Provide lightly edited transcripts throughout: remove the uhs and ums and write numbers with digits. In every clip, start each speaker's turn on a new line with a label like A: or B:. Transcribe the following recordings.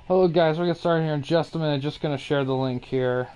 A: Hello guys, we're gonna start here in just a minute. Just gonna share the link here.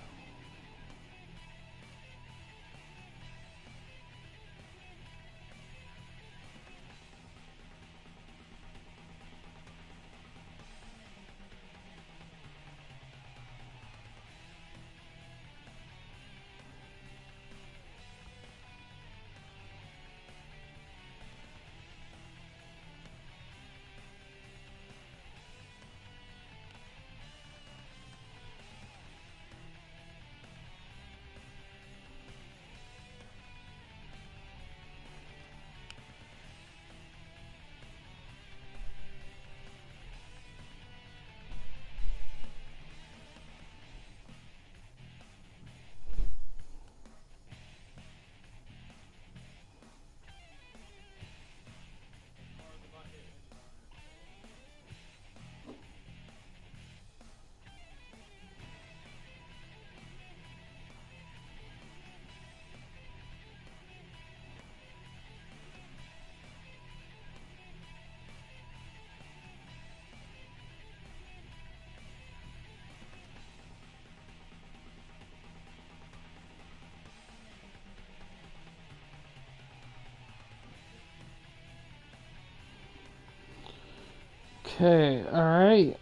A: Okay, alright.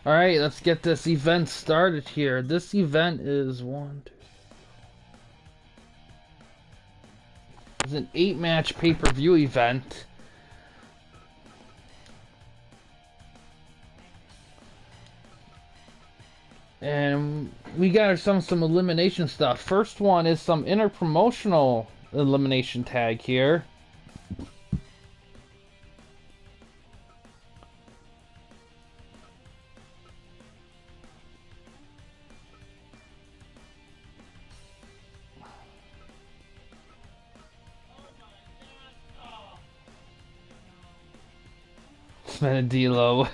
A: Alright, let's get this event started here. This event is it's an 8-match pay-per-view event. And we got some elimination stuff. First one is some interpromotional elimination tag here. Man, D'Lo.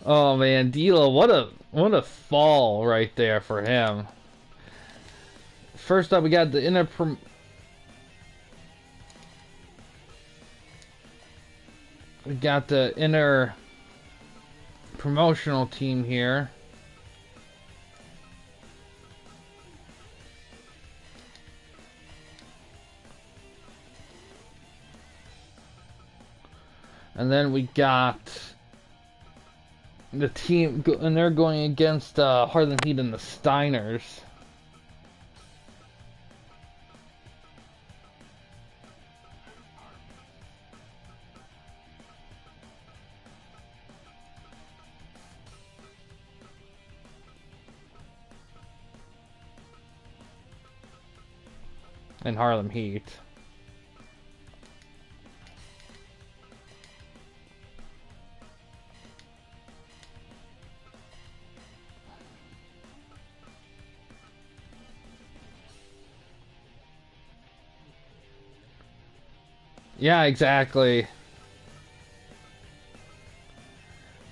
A: Oh man, D'Lo, what a fall right there for him. First up, we got the inner promotional team here. And then we got the team, and they're going against Harlem Heat and the Steiners. And Harlem Heat. Yeah, exactly.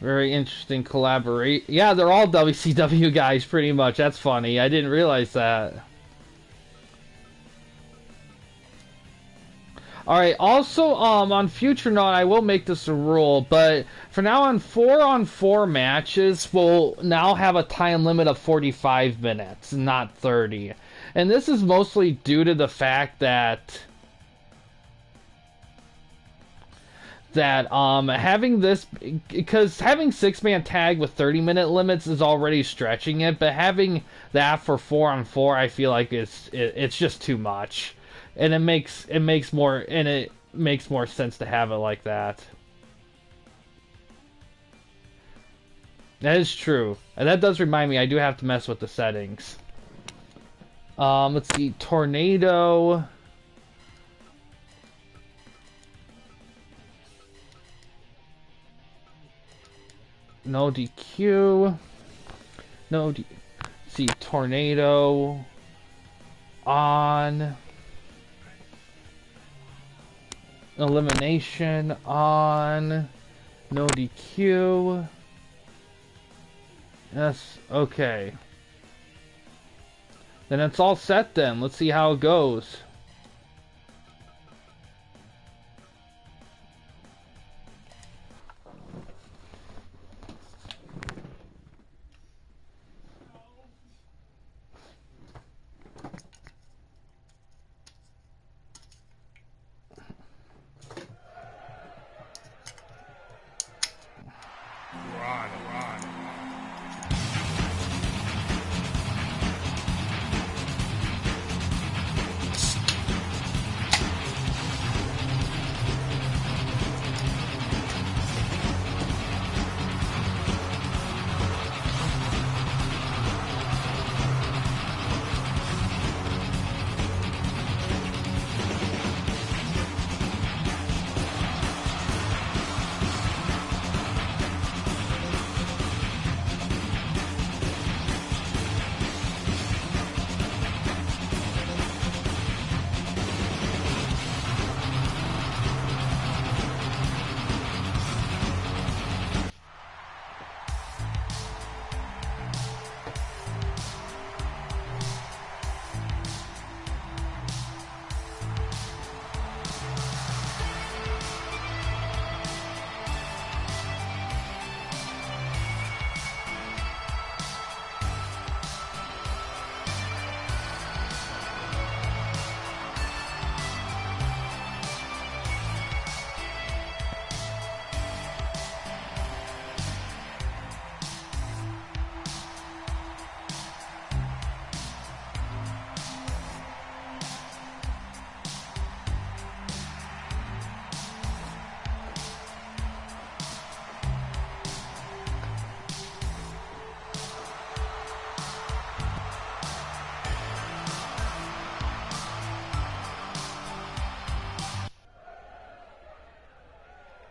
A: Very interesting collaborate. Yeah, they're all WCW guys pretty much. That's funny. I didn't realize that. Alright, also, on future note, I will make this a rule, but for now on 4-on-4 matches, we'll now have a time limit of 45 minutes, not 30. And this is mostly due to the fact that having this, because having 6-man tag with 30-minute limits is already stretching it, but having that for 4-on-4, I feel like it's just too much. And it makes more sense to have it like that. That is true. And that does remind me, I do have to mess with the settings. Let's see, Tornado. No DQ. No D. See, Tornado. On. Elimination on. No DQ. Yes, okay. Then it's all set then. Let's see how it goes.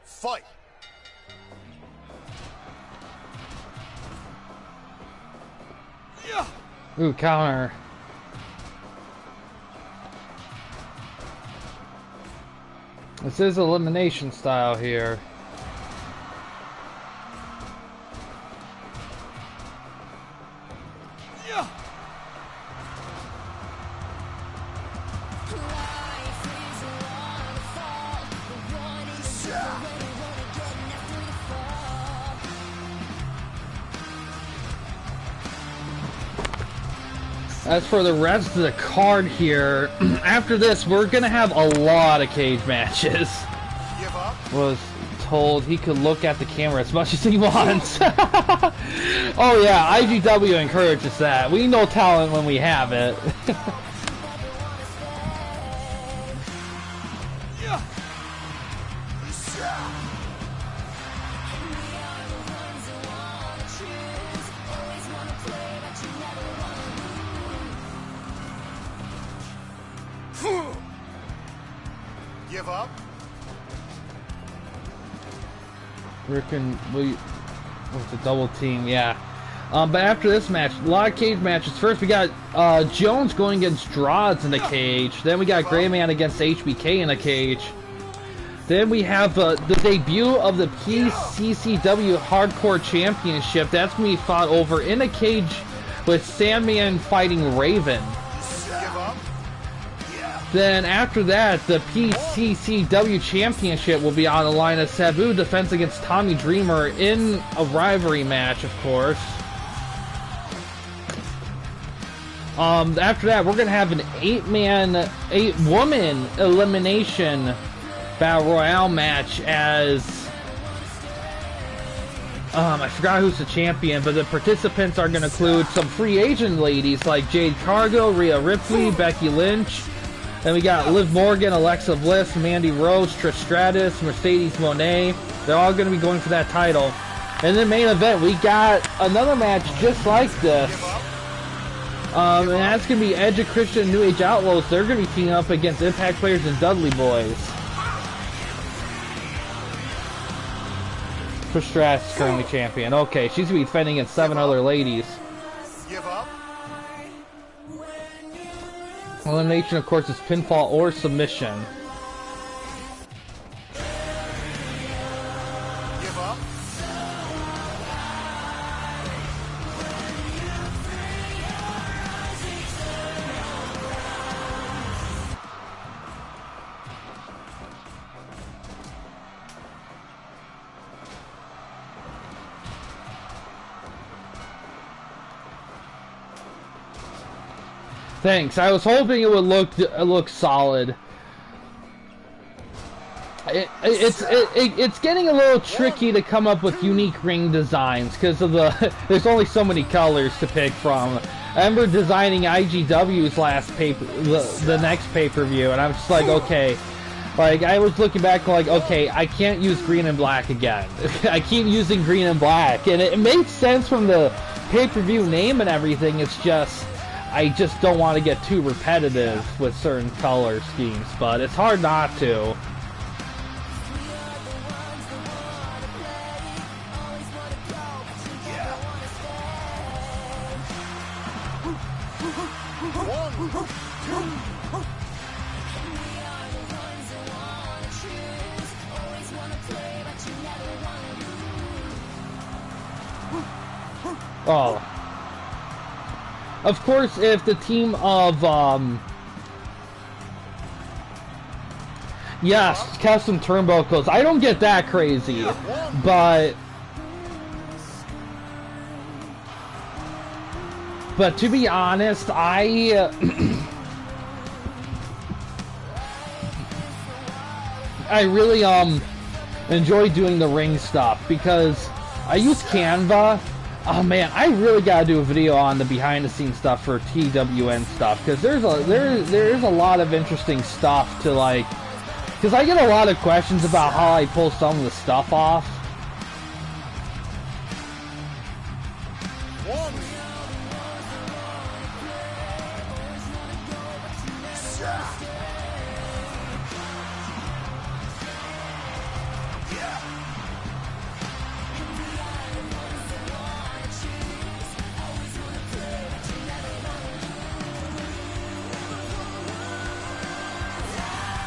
B: Fight!
A: Ooh, counter. This is elimination style here. As for the rest of the card here, after this, we're gonna have a lot of cage matches.
B: Give up?
A: Was told he could look at the camera as much as he wants. Oh yeah, IGW encourages that. We know talent when we have it.
B: Give up?
A: Rick and William with the double team, yeah. But after this match, a lot of cage matches. First, we got Jones going against Drods in the cage. Then we got Grayman against HBK in the cage. Then we have the debut of the PCCW Hardcore Championship. That's going to be fought over in a cage with Sandman fighting Raven. Then after that, the PCCW Championship will be on the line as Sabu defends against Tommy Dreamer in a rivalry match, of course. After that, we're gonna have an 8-woman elimination battle royale match as I forgot who's the champion, but the participants are gonna include some free agent ladies like Jade Cargill, Rhea Ripley, Becky Lynch. Then we got Liv Morgan, Alexa Bliss, Mandy Rose, Trish Stratus, Mercedes Moné. They're all going to be going for that title. And then main event, we got another match just like this. And that's going to be Edge and Christian and New Age Outlaws. They're going to be teaming up against Impact Players and Dudley Boys. Trish Stratus is currently champion. Okay, she's going to be defending against 7 other ladies.
B: Give up?
A: Elimination, of course, is pinfall or submission.
B: Give up?
A: Thanks. I was hoping it would look solid. It's getting a little tricky to come up with unique ring designs because of the there's only so many colors to pick from. I remember designing IGW's last the next pay-per-view, and I'm just like, okay, like I was looking back like, okay, I can't use green and black again. I keep using green and black, and it made sense from the pay-per-view name and everything. It's just I just don't want to get too repetitive with certain color schemes, but it's hard not to. Oh. Of course, if the team of, yes, custom turnbuckles. I don't get that crazy, but to be honest, I really, enjoy doing the ring stuff because I use Canva. Oh man, I really gotta do a video on the behind-the-scenes stuff for TWN stuff because there's a lot of interesting stuff to like. Because I get a lot of questions about how I pull some of the stuff off.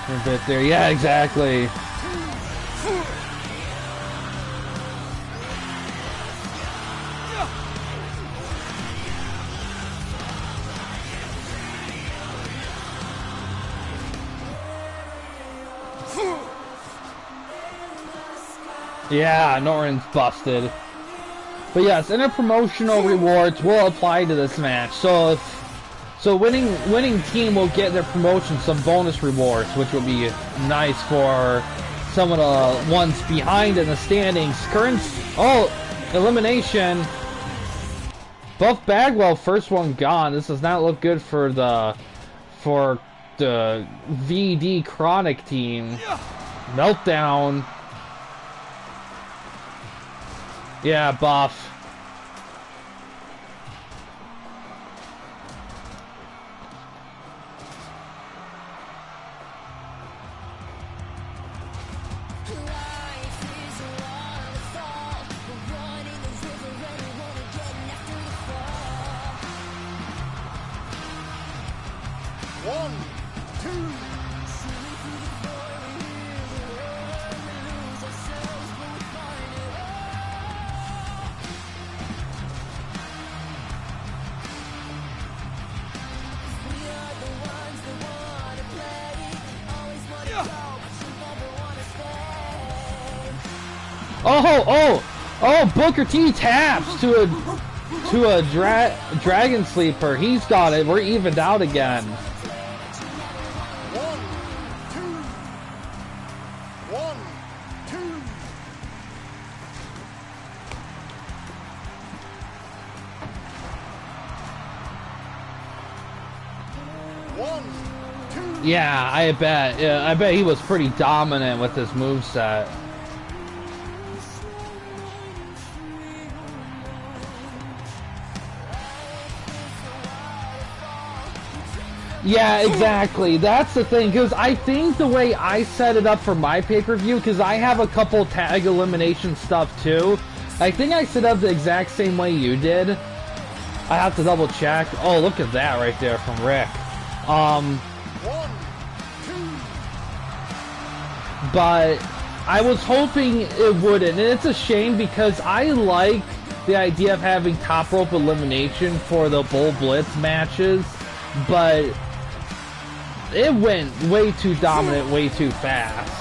A: A bit there, yeah, exactly. Yeah, Norton's busted. But yes, interpromotional rewards will apply to this match. So winning team will get their promotion some bonus rewards, which will be nice for some of the ones behind in the standings. Elimination. Buff Bagwell, first one gone. This does not look good for the VD Chronic team. Meltdown. Yeah, buff. Oh! Booker T taps to a Dragon Sleeper. He's got it. We're evened out again. Yeah, I bet. Yeah, I bet he was pretty dominant with his moveset. Yeah, exactly. That's the thing, because I think the way I set it up for my pay-per-view, because I have a couple tag elimination stuff too, I think I set up the exact same way you did. I have to double check. Oh, look at that right there from Rick. But I was hoping it wouldn't, and it's a shame because I like the idea of having top rope elimination for the Bull Blitz matches, but it went way too dominant, way too fast.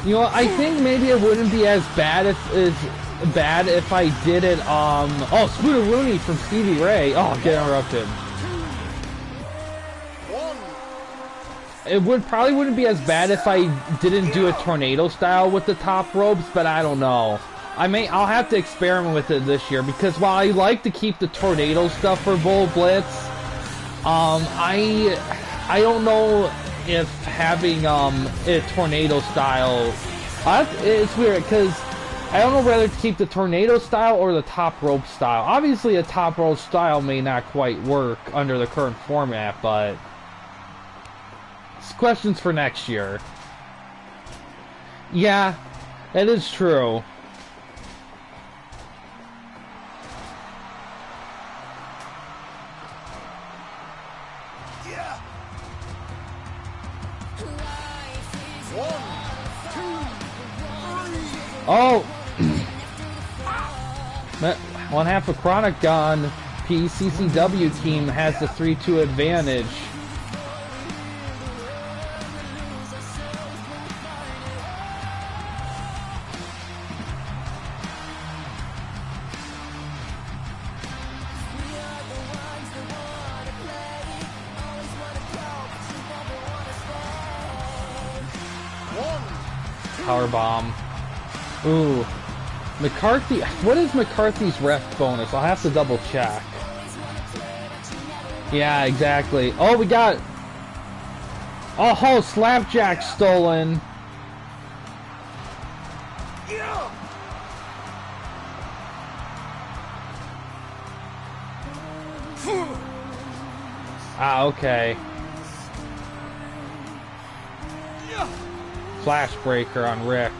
A: You know, I think maybe it wouldn't be as bad if I did it. Oh, Spooderoonie from Stevie Ray. Oh, get interrupted. It probably wouldn't be as bad if I didn't do a tornado style with the top ropes, but I don't know. I'll have to experiment with it this year, because while I like to keep the tornado stuff for Bull Blitz, I don't know if having a tornado style, it's weird because I don't know whether to keep the tornado style or the top rope style. Obviously, a top rope style may not quite work under the current format, but it's questions for next year. Yeah, that is true. Oh! One half of Chronic gone. PCCW team has the 3-2 advantage. Powerbomb. Ooh. McCarthy. What is McCarthy's ref bonus? I'll have to double check. Yeah, exactly. Oh, we got... Oh, Slapjack stolen. Ah, okay. Flash breaker on Rick.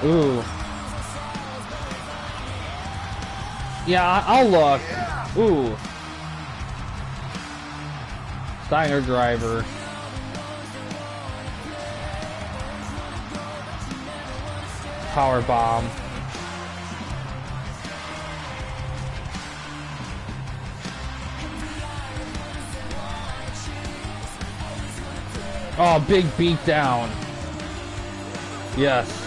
A: Ooh. Yeah, I'll look. Ooh. Steiner driver. Power bomb. Oh, big beat down. Yes.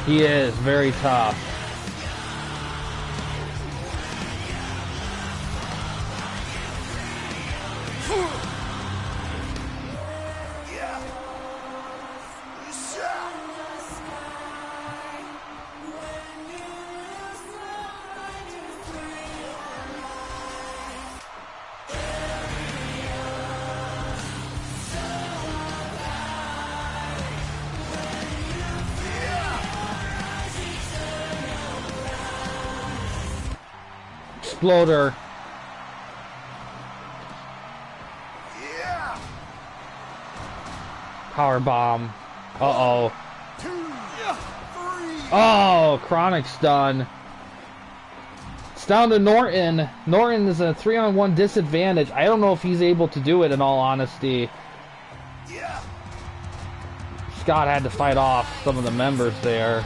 A: He is very tough. Exploder. Power bomb. Uh-oh. Oh, Chronic's done. It's down to Norton. Norton is a 3-on-1 disadvantage. I don't know if he's able to do it, in all honesty. Scott had to fight off some of the members there.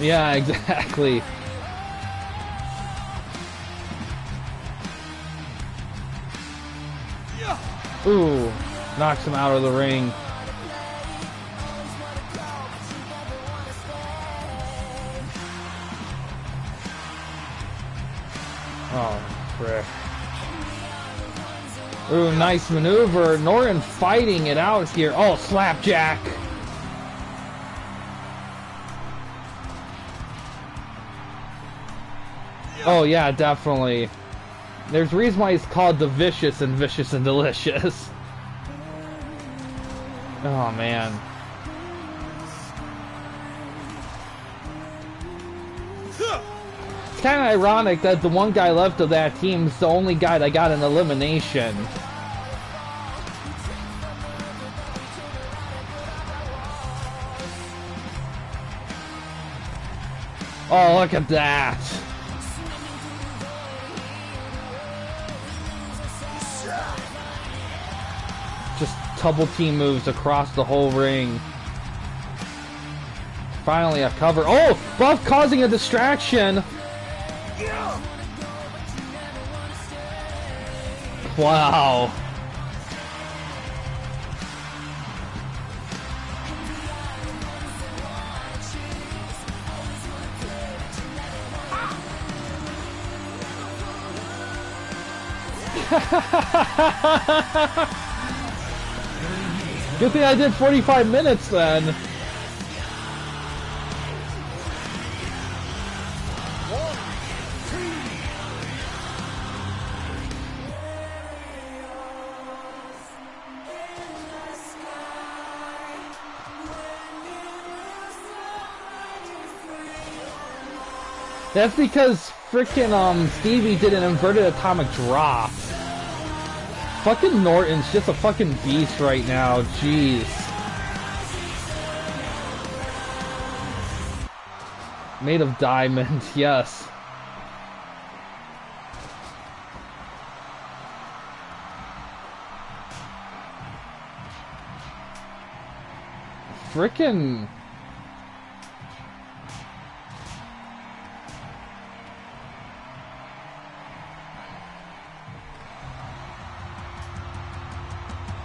A: Yeah, exactly. Ooh, knocks him out of the ring. Oh, frick. Ooh, nice maneuver. Norton fighting it out here. Oh, slapjack. Oh yeah, definitely. There's a reason why he's called the Vicious and Vicious and Delicious. Oh man. It's kind of ironic that the one guy left of that team is the only guy that got an elimination. Oh, look at that. Just double team moves across the whole ring. Finally a cover. Oh, Buff causing a distraction. Wow. Good thing I did 45 minutes then. That's because frickin' Stevie did an inverted atomic drop. Fucking Norton's just a fucking beast right now, jeez. Made of diamond, yes. Frickin'...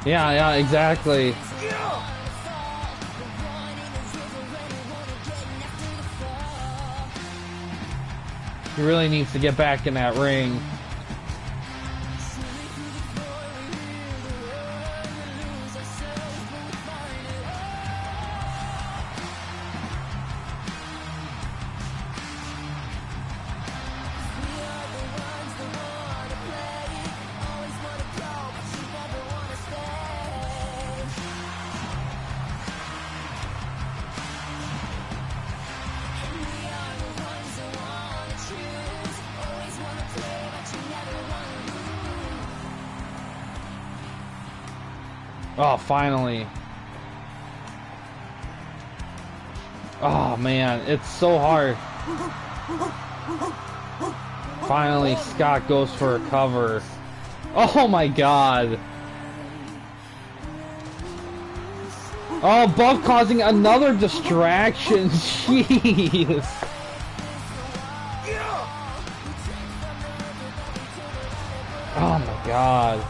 A: Yeah, exactly. He really needs to get back in that ring. Oh, finally. Oh, man. It's so hard. Finally, Scott goes for a cover. Oh, my God. Oh, Buff causing another distraction. Jeez. Oh, my God.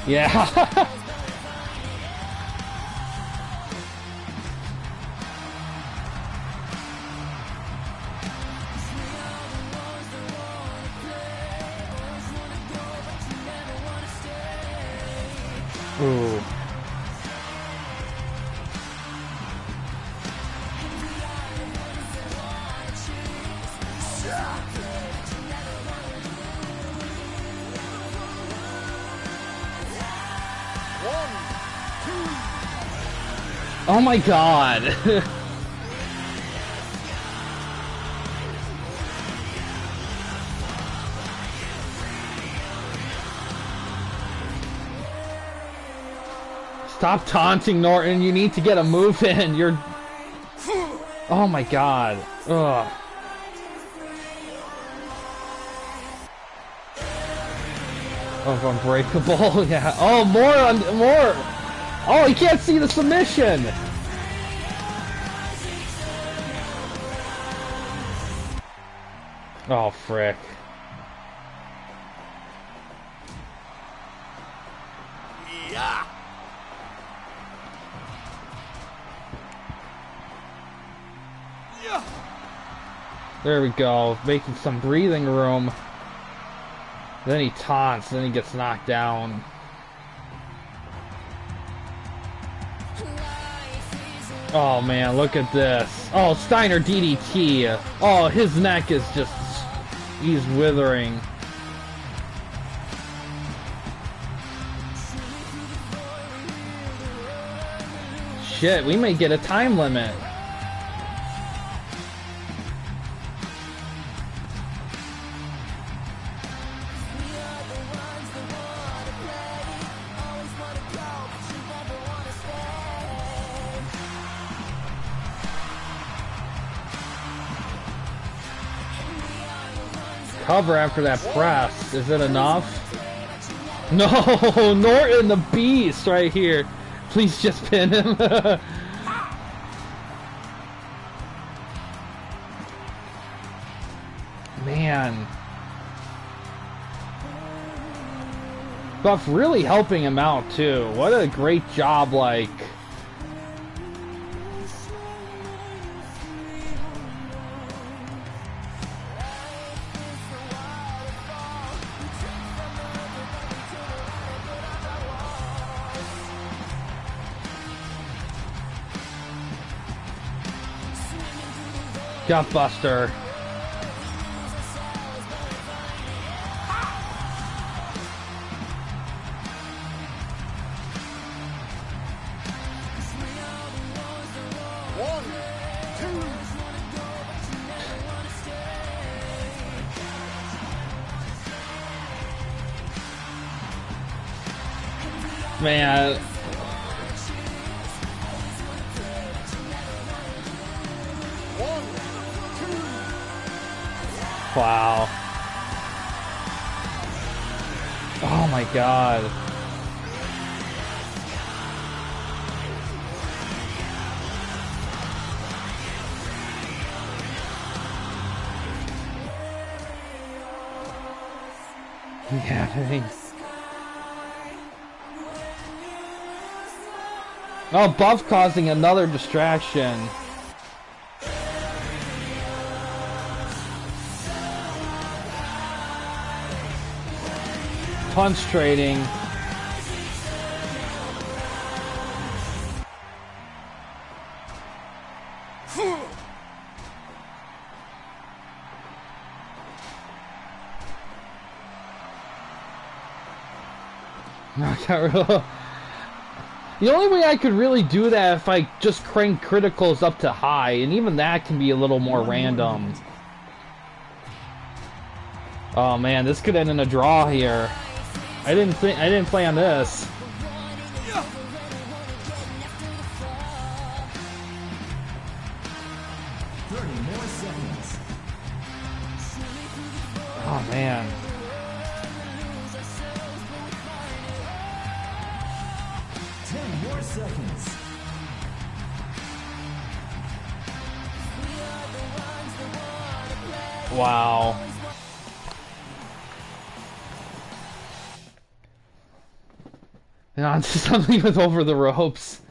A: Yeah. Ooh. Oh my God. Stop taunting, Norton. You need to get a move in. You're... Oh my God. Ugh. Of Unbreakable. Yeah. Oh, more. Oh, he can't see the submission. Oh, frick.
B: Yeah.
A: There we go. Making some breathing room. Then he taunts, then he gets knocked down. Oh man, look at this. Oh, Steiner DDT. Oh, his neck is just... He's withering. Shit, we may get a time limit. cover after that press. Is it enough? No, Norton the beast right here. Please just pin him. Man. Buff really helping him out too. What a great job, like. Gutbuster. Man. Wow. Oh my god. Yeah, thanks. Oh, Buff causing another distraction. Punch trading. The only way I could really do that if I just crank criticals up to high, and even that can be a little more random. Oh man, this could end in a draw here. I didn't plan this. Oh man.
C: Seconds.
A: Wow. And on to something with over the ropes.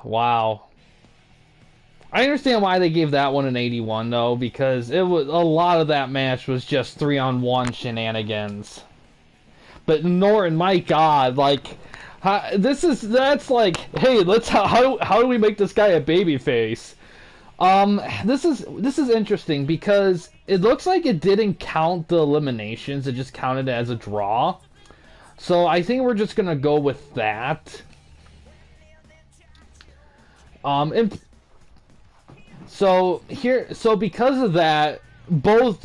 A: Wow. I understand why they gave that one an 81 though, because it was a lot of that match was just 3-on-1 shenanigans. But Norton, my God, like. That's like, hey, let's how do we make this guy a babyface? This is interesting because it looks like it didn't count the eliminations; it just counted it as a draw. So I think we're just gonna go with that. And so because of that, both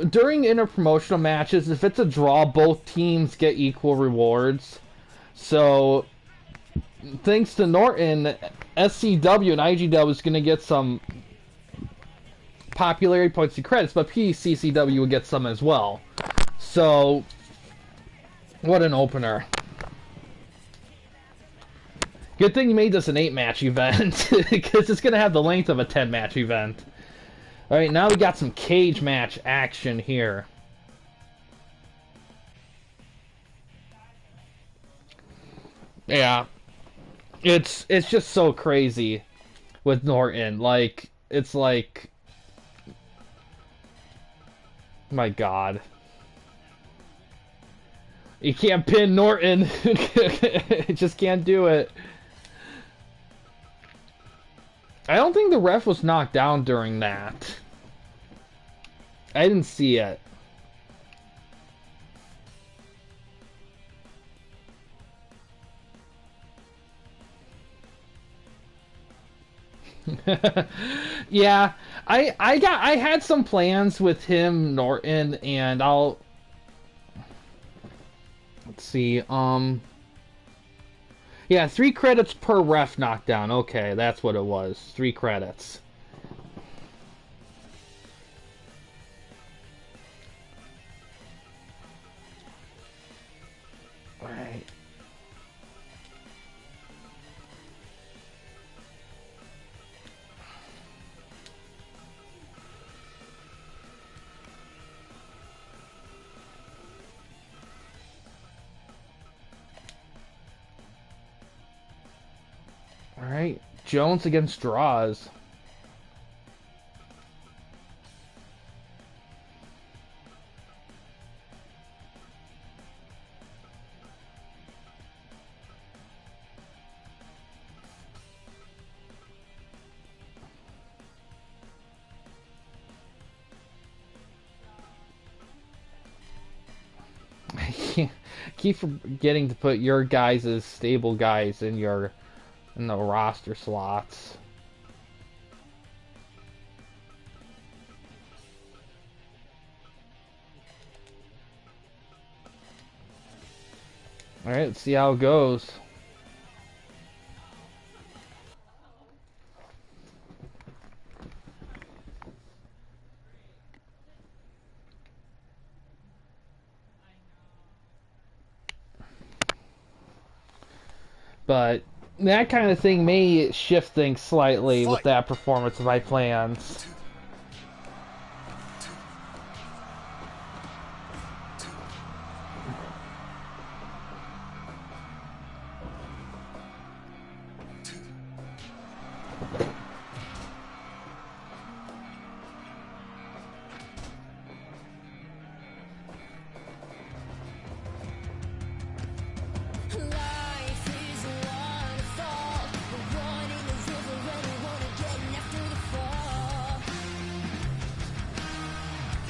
A: during interpromotional matches, if it's a draw, both teams get equal rewards. So, thanks to Norton, SCW and IGW is going to get some popularity points and credits, but PCCW will get some as well. So, what an opener. Good thing you made this an 8-match event, because it's going to have the length of a 10-match event. Alright, now we got some cage match action here. Yeah, it's just so crazy with Norton. Like, it's like, my God, you can't pin Norton. Just can't do it. I don't think the ref was knocked down during that. I didn't see it. Yeah, I had some plans with him, Norton, and let's see, yeah, 3 credits per ref knockdown. Okay, that's what it was. 3 credits. Jones against Draws. Keep forgetting to put your guys as stable guys in the roster slots. All right, let's see how it goes. But that kind of thing may shift things slightly with that performance of my plans.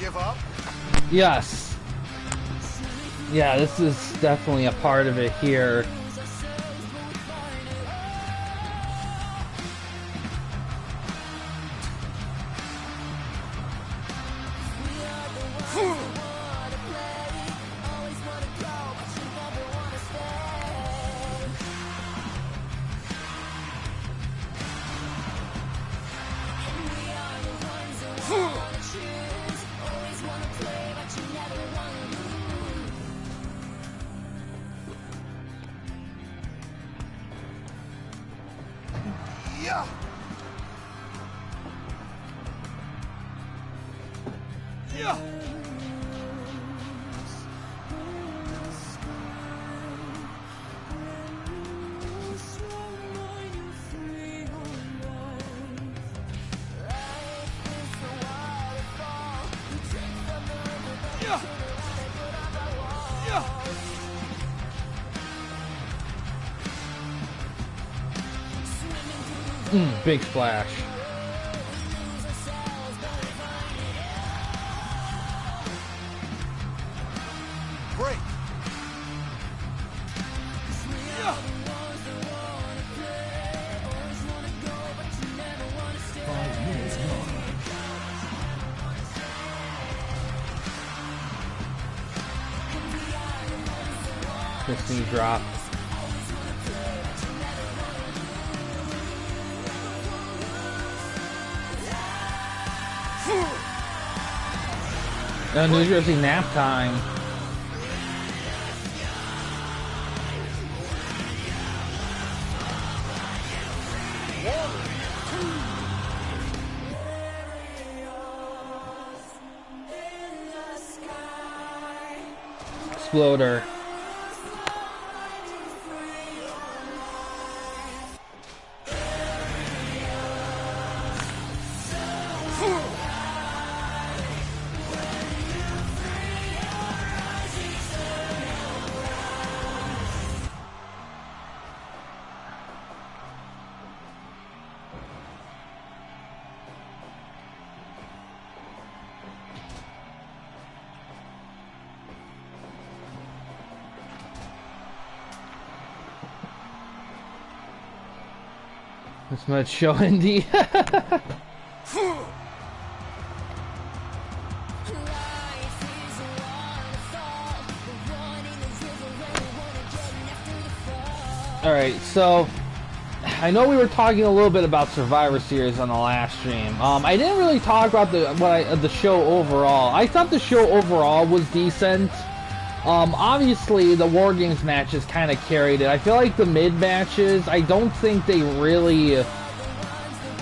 B: Give up?
A: Yes. Yeah, this is definitely a part of it here.
B: Yeah. Yeah.
A: Big splash.
B: Break. Yeah.
A: This knee drop. New Jersey nap time. Exploder. This much show indie. Alright, so I know we were talking a little bit about Survivor Series on the last stream. I didn't really talk about the show overall. I thought the show overall was decent. Obviously the War Games matches kind of carried it. I feel like the mid matches, I don't think they really...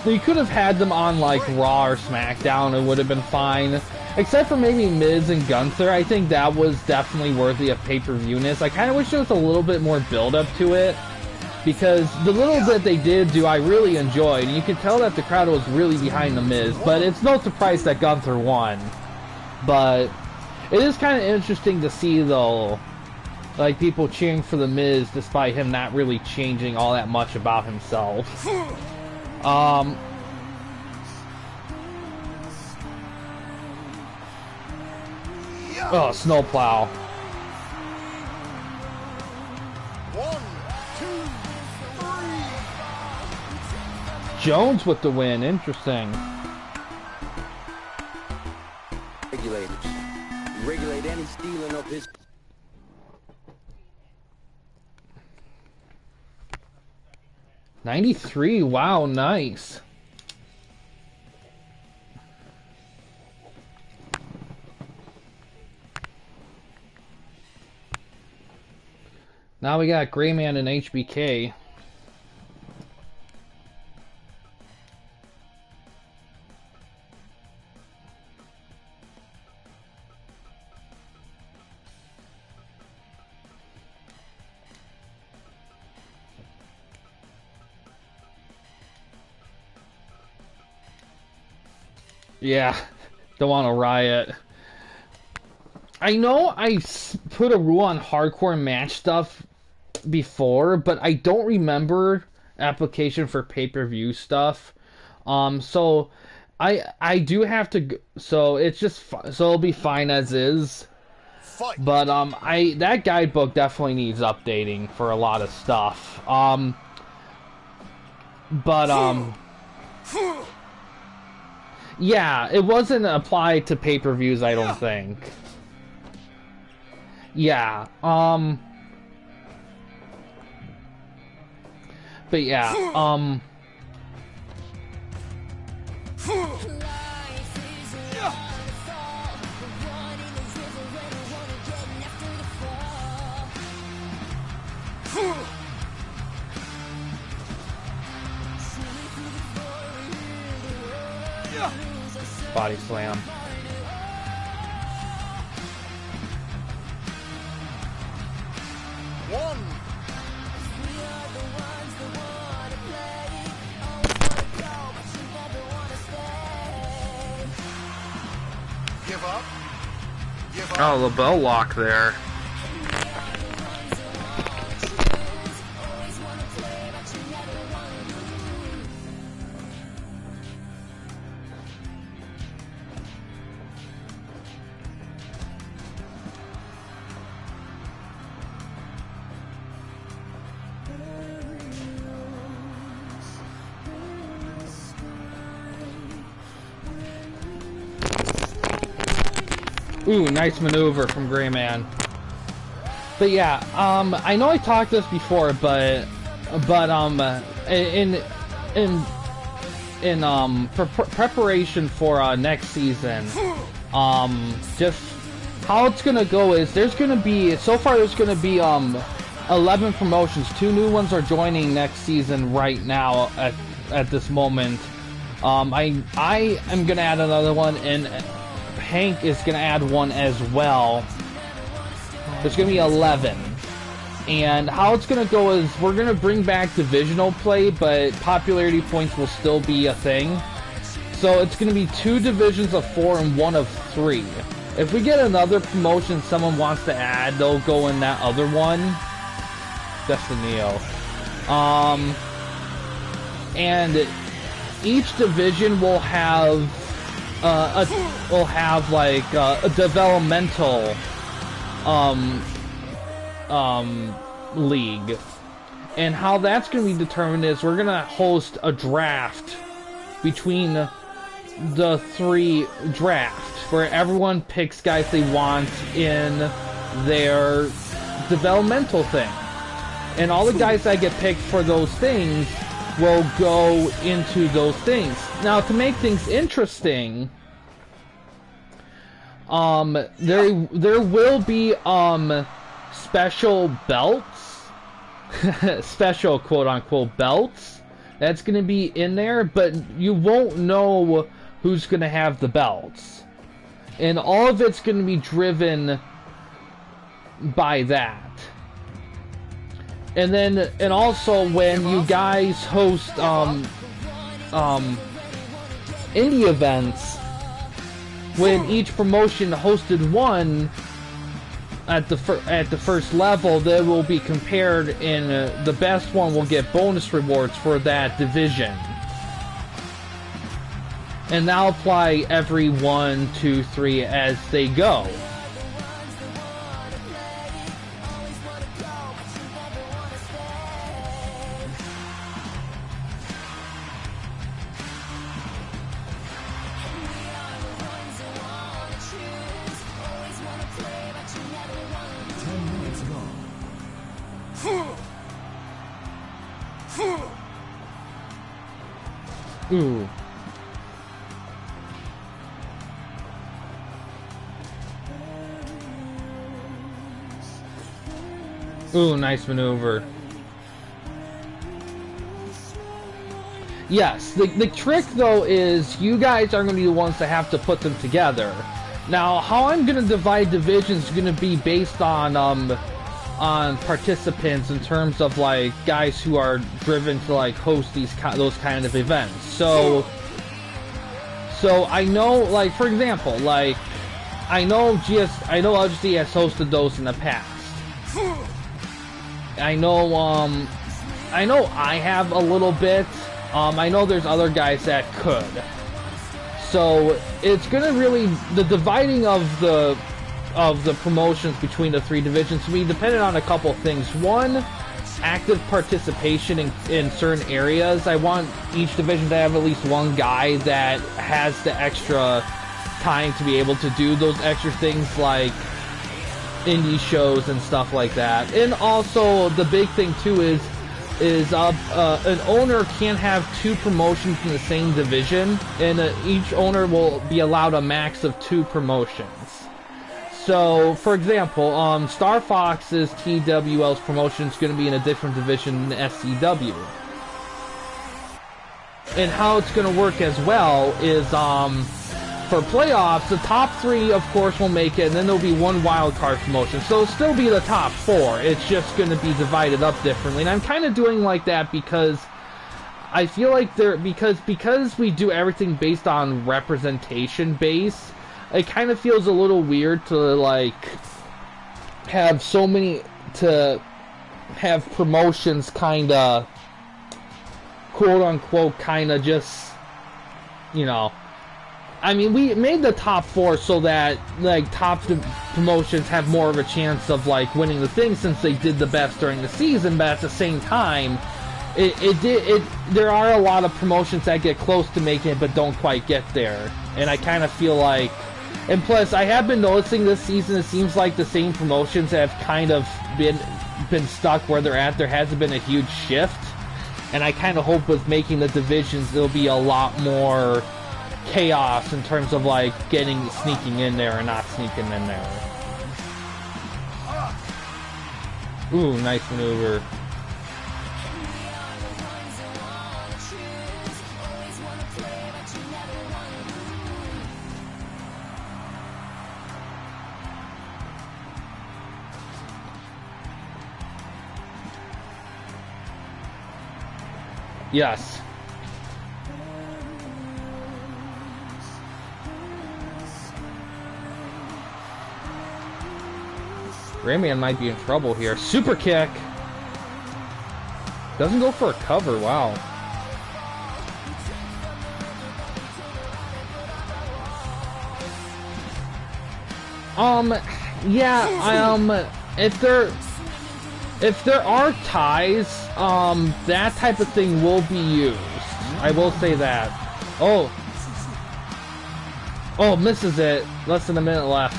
A: They could have had them on like Raw or SmackDown, it would have been fine. Except for maybe Miz and Gunther, I think that was definitely worthy of pay-per-viewness. I kind of wish there was a little bit more build-up to it. because the little bit they did do I really enjoyed, and you can tell that the crowd was really behind The Miz, but it's no surprise that Gunther won. But it is kind of interesting to see, though, like, people cheering for The Miz despite him not really changing all that much about himself. Oh, snowplow.
B: 1, 2, 3.
A: Jones with the win. Interesting.
C: Regulators. Regulate any stealing of his...
A: '93. Wow, nice. Now we got Grayman and HBK. Yeah, don't want to riot. I know I put a rule on hardcore match stuff before, but I don't remember application for pay-per-view stuff. So I do have to. So it's just so it'll be fine as is.
B: Fight.
A: But that guidebook definitely needs updating for a lot of stuff. Yeah, it wasn't applied to pay-per-views, I don't think. Yeah, but yeah, body slam.
B: One. Give up. Give up.
A: Oh, the bell lock there. Ooh, nice maneuver from Grayman. But yeah, I know I talked this before, but in preparation for next season, just how it's gonna go is there's gonna be 11 promotions. 2 new ones are joining next season right now at this moment. I am gonna add another one, and Hank is going to add one as well. There's going to be 11. And how it's going to go is we're going to bring back divisional play, but popularity points will still be a thing. So it's going to be 2 divisions of 4 and 1 of 3. If we get another promotion someone wants to add, they'll go in that other one. That's the Neo. And each division will have like a developmental league, and how that's going to be determined is we're going to host a draft between the 3 drafts where everyone picks guys they want in their developmental thing, and all the guys that get picked for those things will go into those things. Now, to make things interesting, there will be special belts, special quote-unquote belts that's going to be in there, but you won't know who's going to have the belts, and all of it's going to be driven by that. and also when you guys host indie events, when each promotion hosted one at the first level, they will be compared, and the best one will get bonus rewards for that division. And that'll apply every 1, 2, 3 as they go. Ooh. Ooh, nice maneuver. Yes, the trick though is you guys are going to be the ones that have to put them together. Now, how I'm going to divide divisions is going to be based on participants in terms of like guys who are driven to like host those kind of events. So I know, like, for example, like I know LGC has hosted those in the past. I know I have a little bit. I know there's other guys that could. So it's gonna really, the dividing of the promotions between the 3 divisions will be dependent on a couple things. One, active participation in certain areas. I want each division to have at least one guy that has the extra time to be able to do those extra things like indie shows and stuff like that. And also the big thing too is an owner can't have 2 promotions in the same division, and each owner will be allowed a max of 2 promotions. So, for example, Star Fox's TWL's promotion is going to be in a different division than SCW. And how it's going to work as well is, for playoffs, the top 3, of course, will make it, and then there'll be 1 wild card promotion. So it'll still be the top 4. It's just going to be divided up differently. And I'm kind of doing like that because I feel like because we do everything based on representation base, it kind of feels a little weird to like have so many, to have promotions kind of quote unquote kind of just, you know, I mean, we made the top 4 so that like top promotions have more of a chance of like winning the thing since they did the best during the season. But at the same time, there are a lot of promotions that get close to making it but don't quite get there. And I kind of feel like, and plus I have been noticing this season, it seems like the same promotions have kind of been stuck where they're at. There hasn't been a huge shift, and I kind of hope with making the divisions there'll be a lot more chaos in terms of like sneaking in there and not sneaking in there. Ooh, nice maneuver. Yes. Rayman might be in trouble here. Super kick! Doesn't go for a cover, wow. Yeah, if there are ties, that type of thing will be used. I will say that. Oh, misses it. Less than a minute left.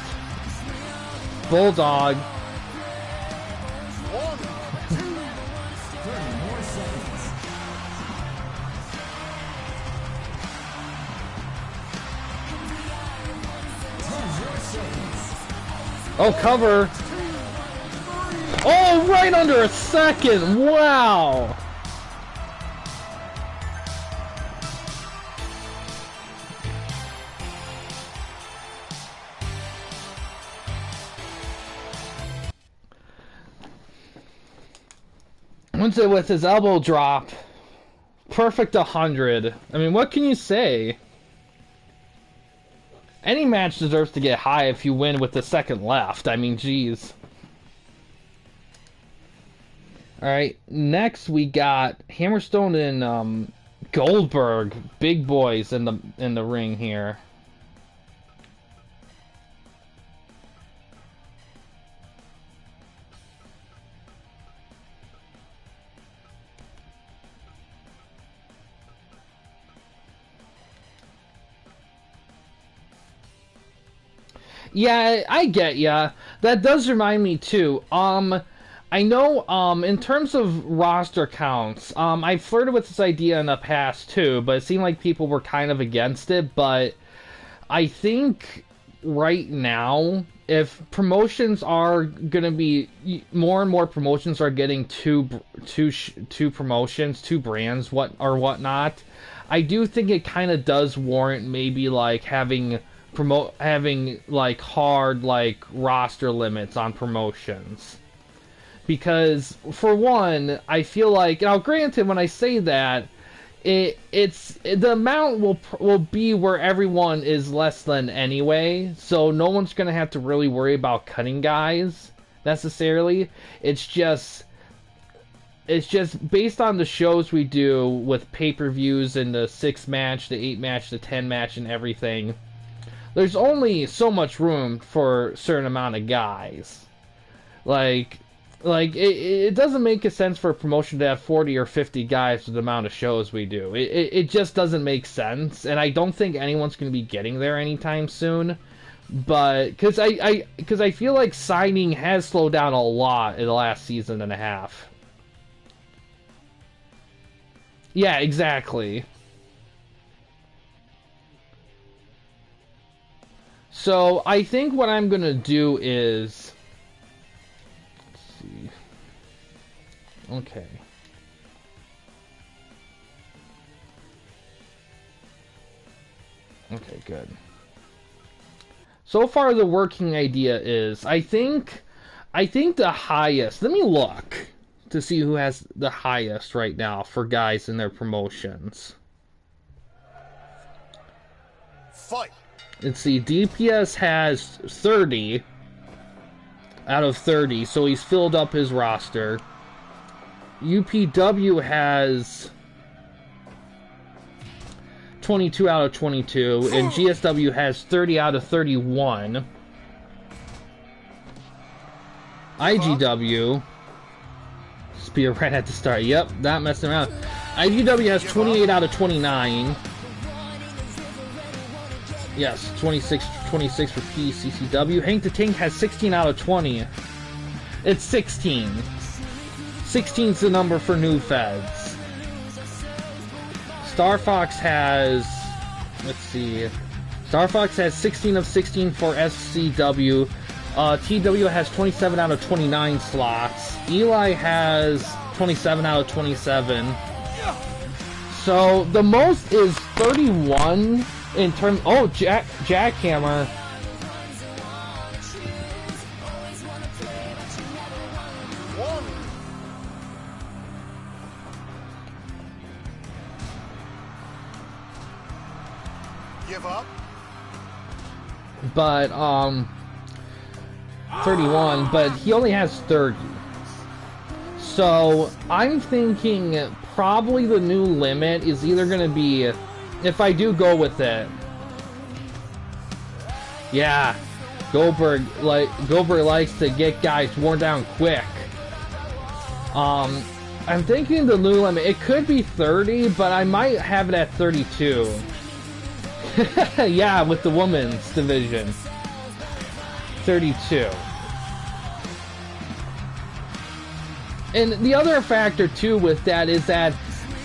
A: Bulldog.
B: 1, 2, 30 more seconds.
A: Oh, cover. Oh, right under a second. Wow. Once it with his elbow drop, perfect 100. I mean, what can you say? Any match deserves to get high if you win with the second left. I mean, geez. Alright, next we got Hammerstone and Goldberg, big boys in the ring here. Yeah, I get ya. That does remind me too. I know, in terms of roster counts, I flirted with this idea in the past too, but it seemed like people were kind of against it. But I think right now, if promotions are gonna be more and more promotions are getting two promotions, two brands, whatnot, I do think it kind of does warrant maybe like having like hard like roster limits on promotions. Because, for one, I feel like, now granted, when I say that, the amount will be where everyone is less than anyway, so no one's gonna have to really worry about cutting guys necessarily. It's just based on the shows we do with pay-per-views and the 6-match, the 8-match, the 10-match, and everything. There's only so much room for a certain amount of guys. Like it doesn't make a sense for a promotion to have 40 or 50 guys with the amount of shows we do. It just doesn't make sense, and I don't think anyone's going to be getting there anytime soon. But because I feel like signing has slowed down a lot in the last season and a half. Yeah, exactly. So I think what I'm going to do is, okay. Okay, good. So far the working idea is, I think the highest, let me look to see who has the highest right now for guys in their promotions.
D: Fight.
A: Let's see, DPS has 30 out of 30, so he's filled up his roster. UPW has 22 out of 22, and GSW has 30 out of 31. IGW, spear right at the start, yep, not messing around. IGW has 28 out of 29. Yes, 26 for PCCW. Hank the Tank has 16 out of 20. It's 16. 16's the number for new feds. Star Fox has, let's see, Star Fox has 16 of 16 for SCW. TW has 27 out of 29 slots. Eli has 27 out of 27. So the most is 31 in terms. Oh, Jackhammer.
D: Give up.
A: But 31, but he only has 30. So I'm thinking probably the new limit is either going to be, if I do go with it, yeah, Goldberg likes to get guys worn down quick. I'm thinking the new limit, it could be 30, but I might have it at 32. Yeah, with the women's division. 32. And the other factor too with that is that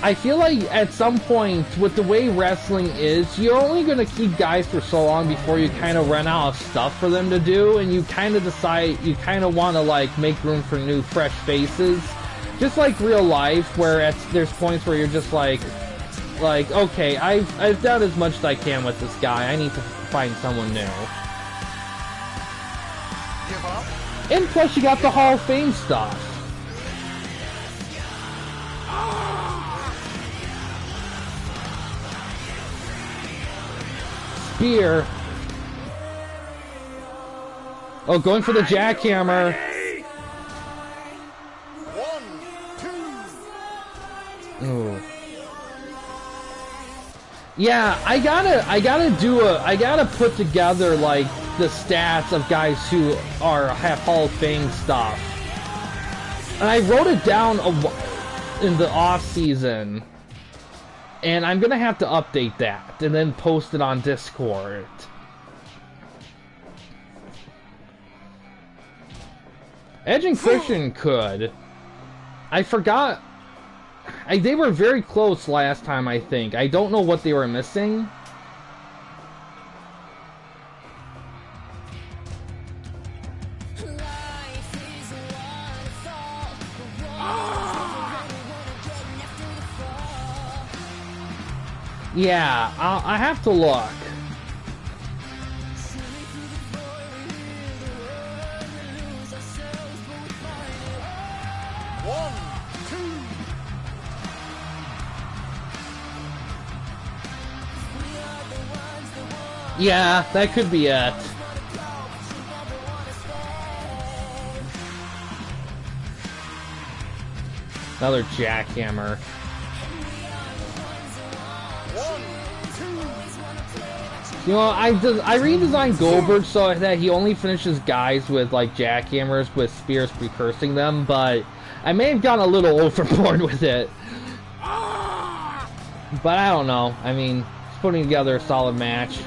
A: I feel like at some point with the way wrestling is, you're only going to keep guys for so long before you kind of run out of stuff for them to do, and you kind of decide you kind of want to like make room for new fresh faces, just like real life, where there's points where you're just like okay, I've done as much as I can with this guy, I need to find someone new.
D: Give up.
A: And plus you got the Hall of Fame stuff. Spear. Oh, going for the jackhammer.
D: 1, 2.
A: Ooh. Yeah, I gotta put together like the stats of guys who have Hall of Fame stuff. And I wrote it down in the off season, and I'm gonna have to update that and then post it on Discord. Edge and Christian could. I forgot. They were very close last time, I think. I don't know what they were missing. Yeah, I have to look. Yeah, that could be it. Another jackhammer.
D: 1, 2.
A: You know, I redesigned Goldberg so that he only finishes guys with like jackhammers with spears precursing them, but I may have gone a little overboard with it. But I don't know. I mean, he's putting together a solid match.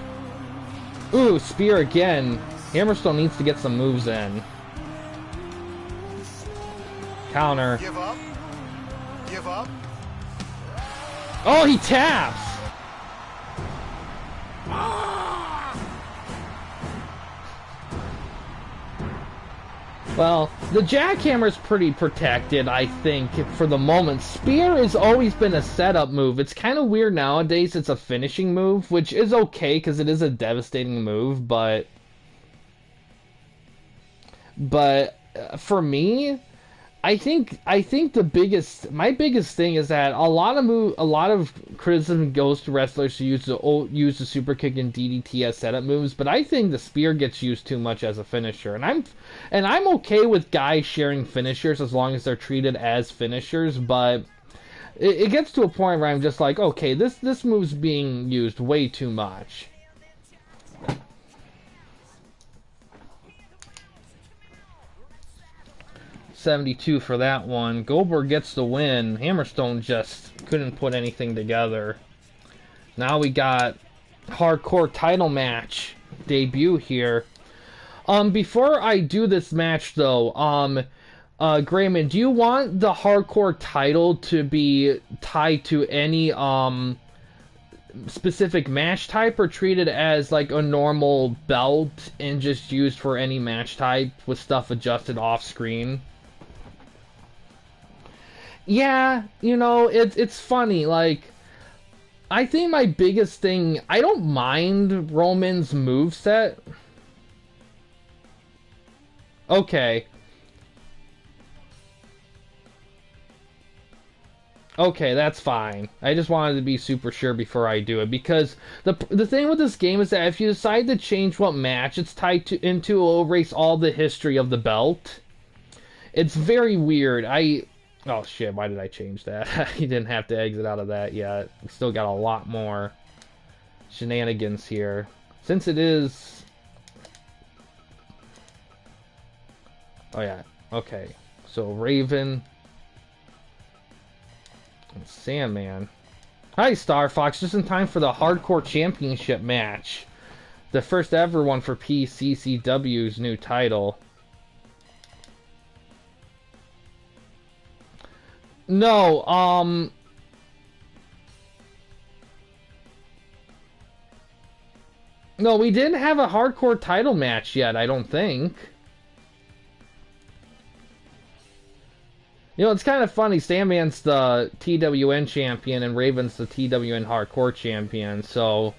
A: Ooh, spear again. Hammerstone needs to get some moves in. Counter.
D: Give up. Give up.
A: Oh, he taps! Well, the jackhammer's pretty protected, I think, for the moment. Spear has always been a setup move. It's kind of weird nowadays it's a finishing move, which is okay because it is a devastating move, but for me, I think my biggest thing is that a lot of criticism goes to wrestlers who use the super kick and DDT as setup moves, but I think the spear gets used too much as a finisher, and I'm okay with guys sharing finishers as long as they're treated as finishers, but it gets to a point where I'm just like, okay, this move's being used way too much. $72 for that one. Goldberg gets the win. Hammerstone just couldn't put anything together. Now we got hardcore title match debut here. Before I do this match though, Grayman, do you want the hardcore title to be tied to any specific match type, or treated as like a normal belt and just used for any match type with stuff adjusted off screen? Yeah, you know, it's funny, like, I think my biggest thing, I don't mind Roman's moveset. Okay. Okay, that's fine. I just wanted to be super sure before I do it, because the thing with this game is that if you decide to change what match it's tied into, it will erase all the history of the belt. It's very weird. Oh shit, why did I change that? He didn't have to exit out of that yet. We still got a lot more shenanigans here. Since it is... Oh yeah, okay. So Raven and Sandman. Hi Star Fox, just in time for the Hardcore Championship match. The first ever one for PCCW's new title. No, no, we didn't have a hardcore title match yet, I don't think. You know, it's kind of funny, Sandman's the TWN champion and Raven's the TWN hardcore champion, so...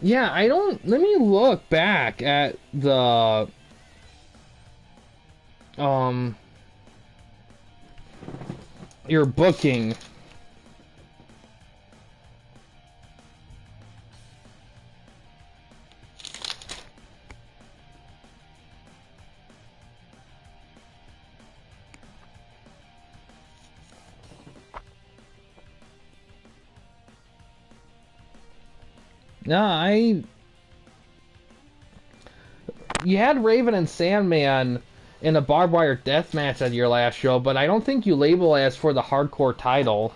A: Yeah, I don't. Let me look back at the your booking. No, you had Raven and Sandman in a barbed wire death match at your last show, but I don't think you label it as for the hardcore title.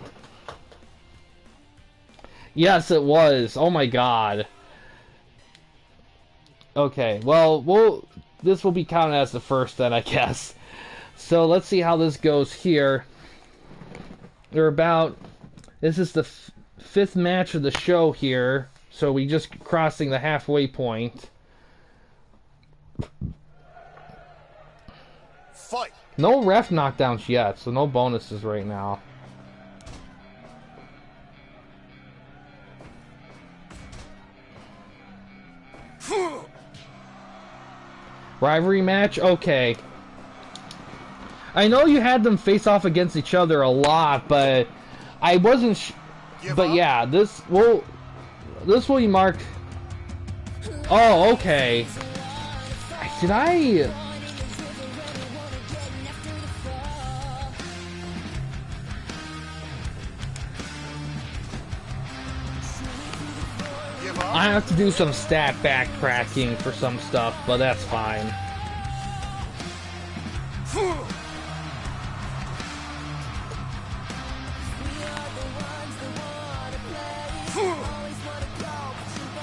A: Yes, it was. Oh my god. Okay, well, this will be counted as the first then, I guess. So let's see how this goes here. This is the fifth match of the show here, so we just crossing the halfway point.
D: Fight.
A: No ref knockdowns yet, so no bonuses right now. Rivalry match? Okay. I know you had them face off against each other a lot, but I wasn't but yeah, this will be marked. Oh, okay. Did I I have to do some stat backtracking for some stuff, but that's fine.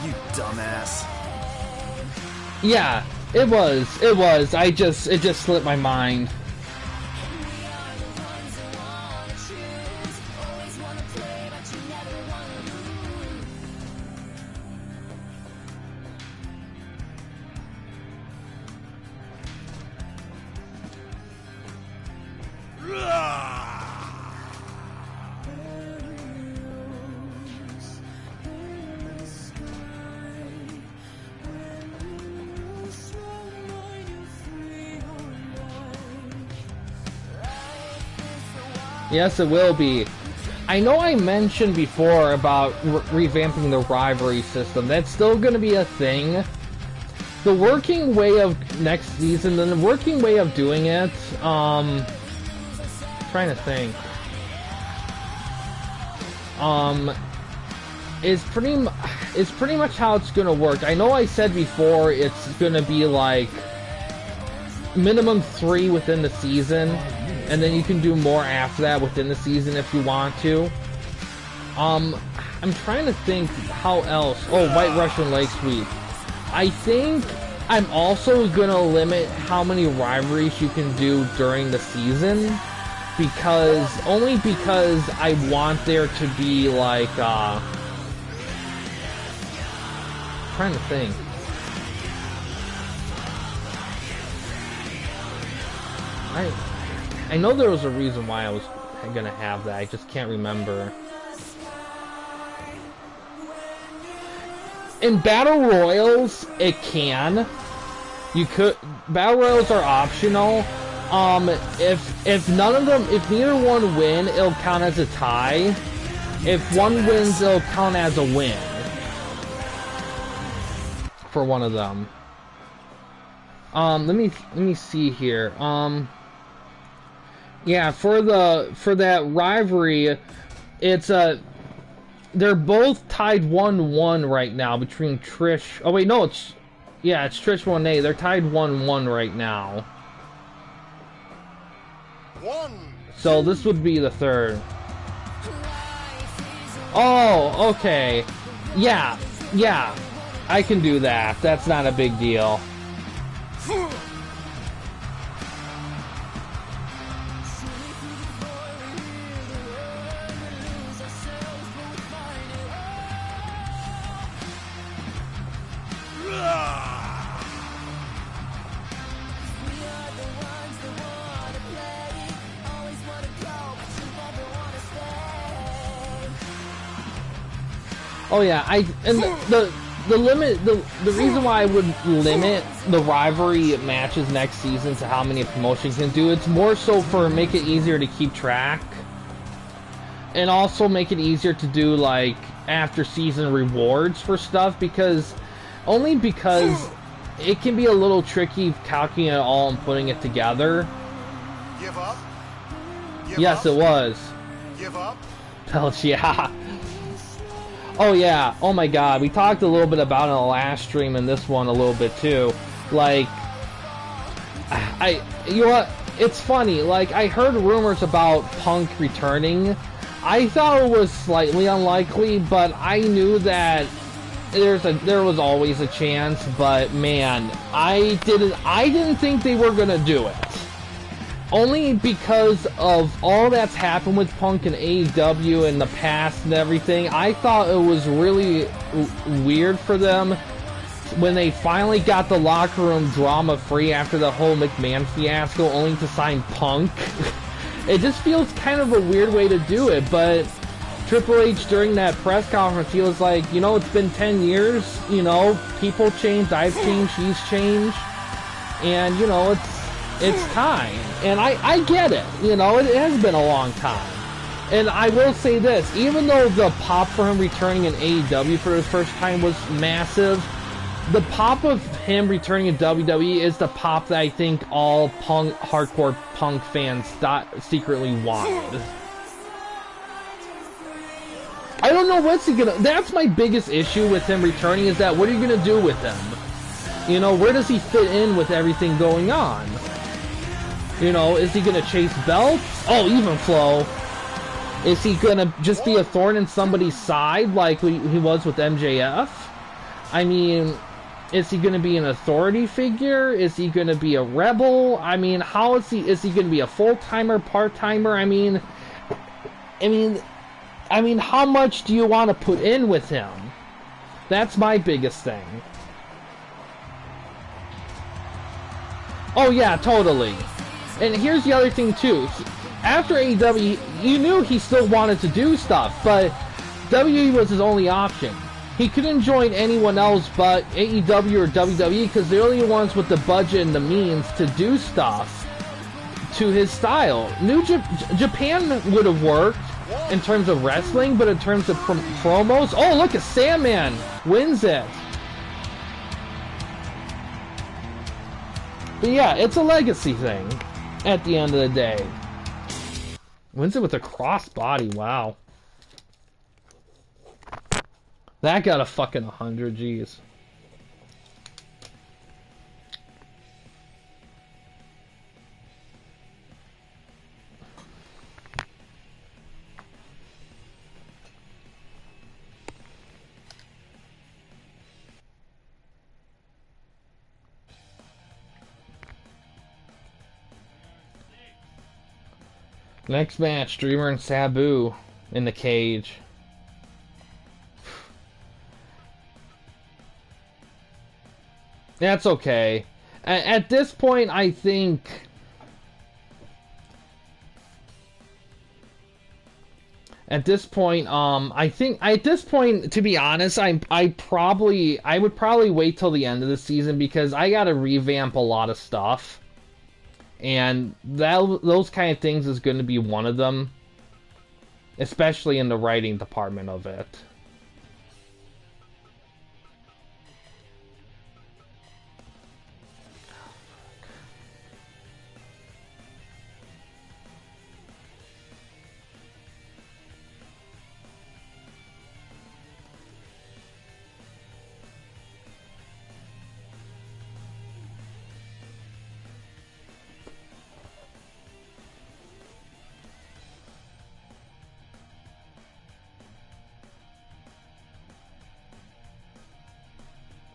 E: You dumbass.
A: Yeah, it was. It just slipped my mind. Yes, it will be. I know I mentioned before about revamping the rivalry system. That's still going to be a thing. The working way of next season, and the working way of doing it, trying to think, is pretty much how it's going to work. I know I said before it's going to be like minimum 3 within the season, and then you can do more after that within the season if you want to. I'm trying to think how else. Oh, White Russian Leg Sweep. I think I'm also gonna limit how many rivalries you can do during the season, because I want there to be like trying to think. I know there was a reason why I was gonna have that. I just can't remember. In Battle Royals, it can. You could. Battle Royals are optional. If none of them, if neither one win, it'll count as a tie. If one wins, it'll count as a win for one of them. Let me see here. Yeah, for that rivalry, it's they're both tied 1-1 right now between Trish. Oh wait, no, it's Trish Monet. They're tied 1-1 right now. So this would be the third. Oh, okay. Yeah, I can do that. That's not a big deal. Oh yeah, and the reason why I would limit the rivalry matches next season to how many promotion can do, it's more so for make it easier to keep track, and also make it easier to do like after season rewards for stuff, because it can be a little tricky calculating it all and putting it together.
D: Give up?
A: Yes, it was.
D: Give up?
A: Belch, yeah. Oh yeah, oh my god, we talked a little bit about it in the last stream and this one a little bit too. Like, you know what, it's funny, like, I heard rumors about Punk returning. I thought it was slightly unlikely, but I knew that there was always a chance, but man, I didn't think they were gonna do it. Only because of all that's happened with Punk and AEW in the past and everything. I thought it was really weird for them when they finally got the locker room drama free after the whole McMahon fiasco, only to sign Punk. It just feels kind of a weird way to do it, but Triple H during that press conference, he was like, you know, it's been 10 years, you know, people changed, I've changed, he's changed, and, you know, it's time. And I get it, you know, it has been a long time. And I will say this, even though the pop for him returning in AEW for the first time was massive, the pop of him returning in WWE is the pop that I think all hardcore Punk fans secretly wanted. I don't know what's he gonna... That's my biggest issue with him returning, is that what are you gonna do with him? You know, where does he fit in with everything going on? You know, is he gonna chase belts? Oh, even flow. Is he gonna just be a thorn in somebody's side like he was with MJF? I mean, is he gonna be an authority figure? Is he gonna be a rebel? I mean, how is he gonna be a full-timer, part-timer? I mean, how much do you want to put in with him? That's my biggest thing. Oh yeah, totally. And here's the other thing too. After AEW, you knew he still wanted to do stuff, but WWE was his only option. He couldn't join anyone else but AEW or WWE because they're the only ones with the budget and the means to do stuff to his style. Japan would have worked in terms of wrestling, but in terms of promos, oh look at Sandman wins it. But yeah, it's a legacy thing at the end of the day. Wins it with a crossbody, wow. That got a fucking 100, jeez. Next match, Dreamer and Sabu in the cage. That's okay. At this point, I think... At this point, to be honest, I would probably wait till the end of the season because I gotta revamp a lot of stuff. And those kind of things is going to be one of them, especially in the writing department of it.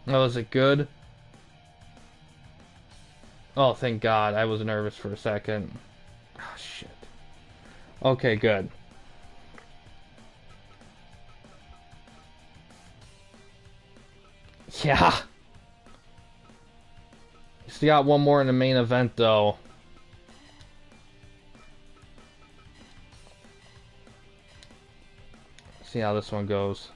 A: Oh, is it good? Oh, thank God. I was nervous for a second. Oh, shit. Okay, good. Yeah. Still got one more in the main event, though. See how this one goes.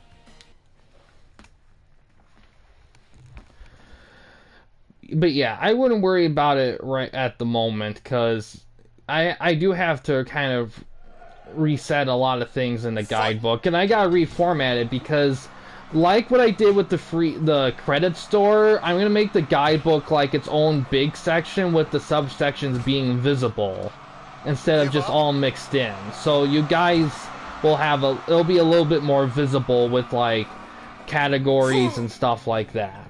A: but yeah, I wouldn't worry about it right at the moment because I do have to kind of reset a lot of things in the guidebook, and I gotta reformat it because, like what I did with the credit store, I'm gonna make the guidebook like its own big section with the subsections being visible instead of just all mixed in. So you guys will have it'll be a little bit more visible with like categories and stuff like that.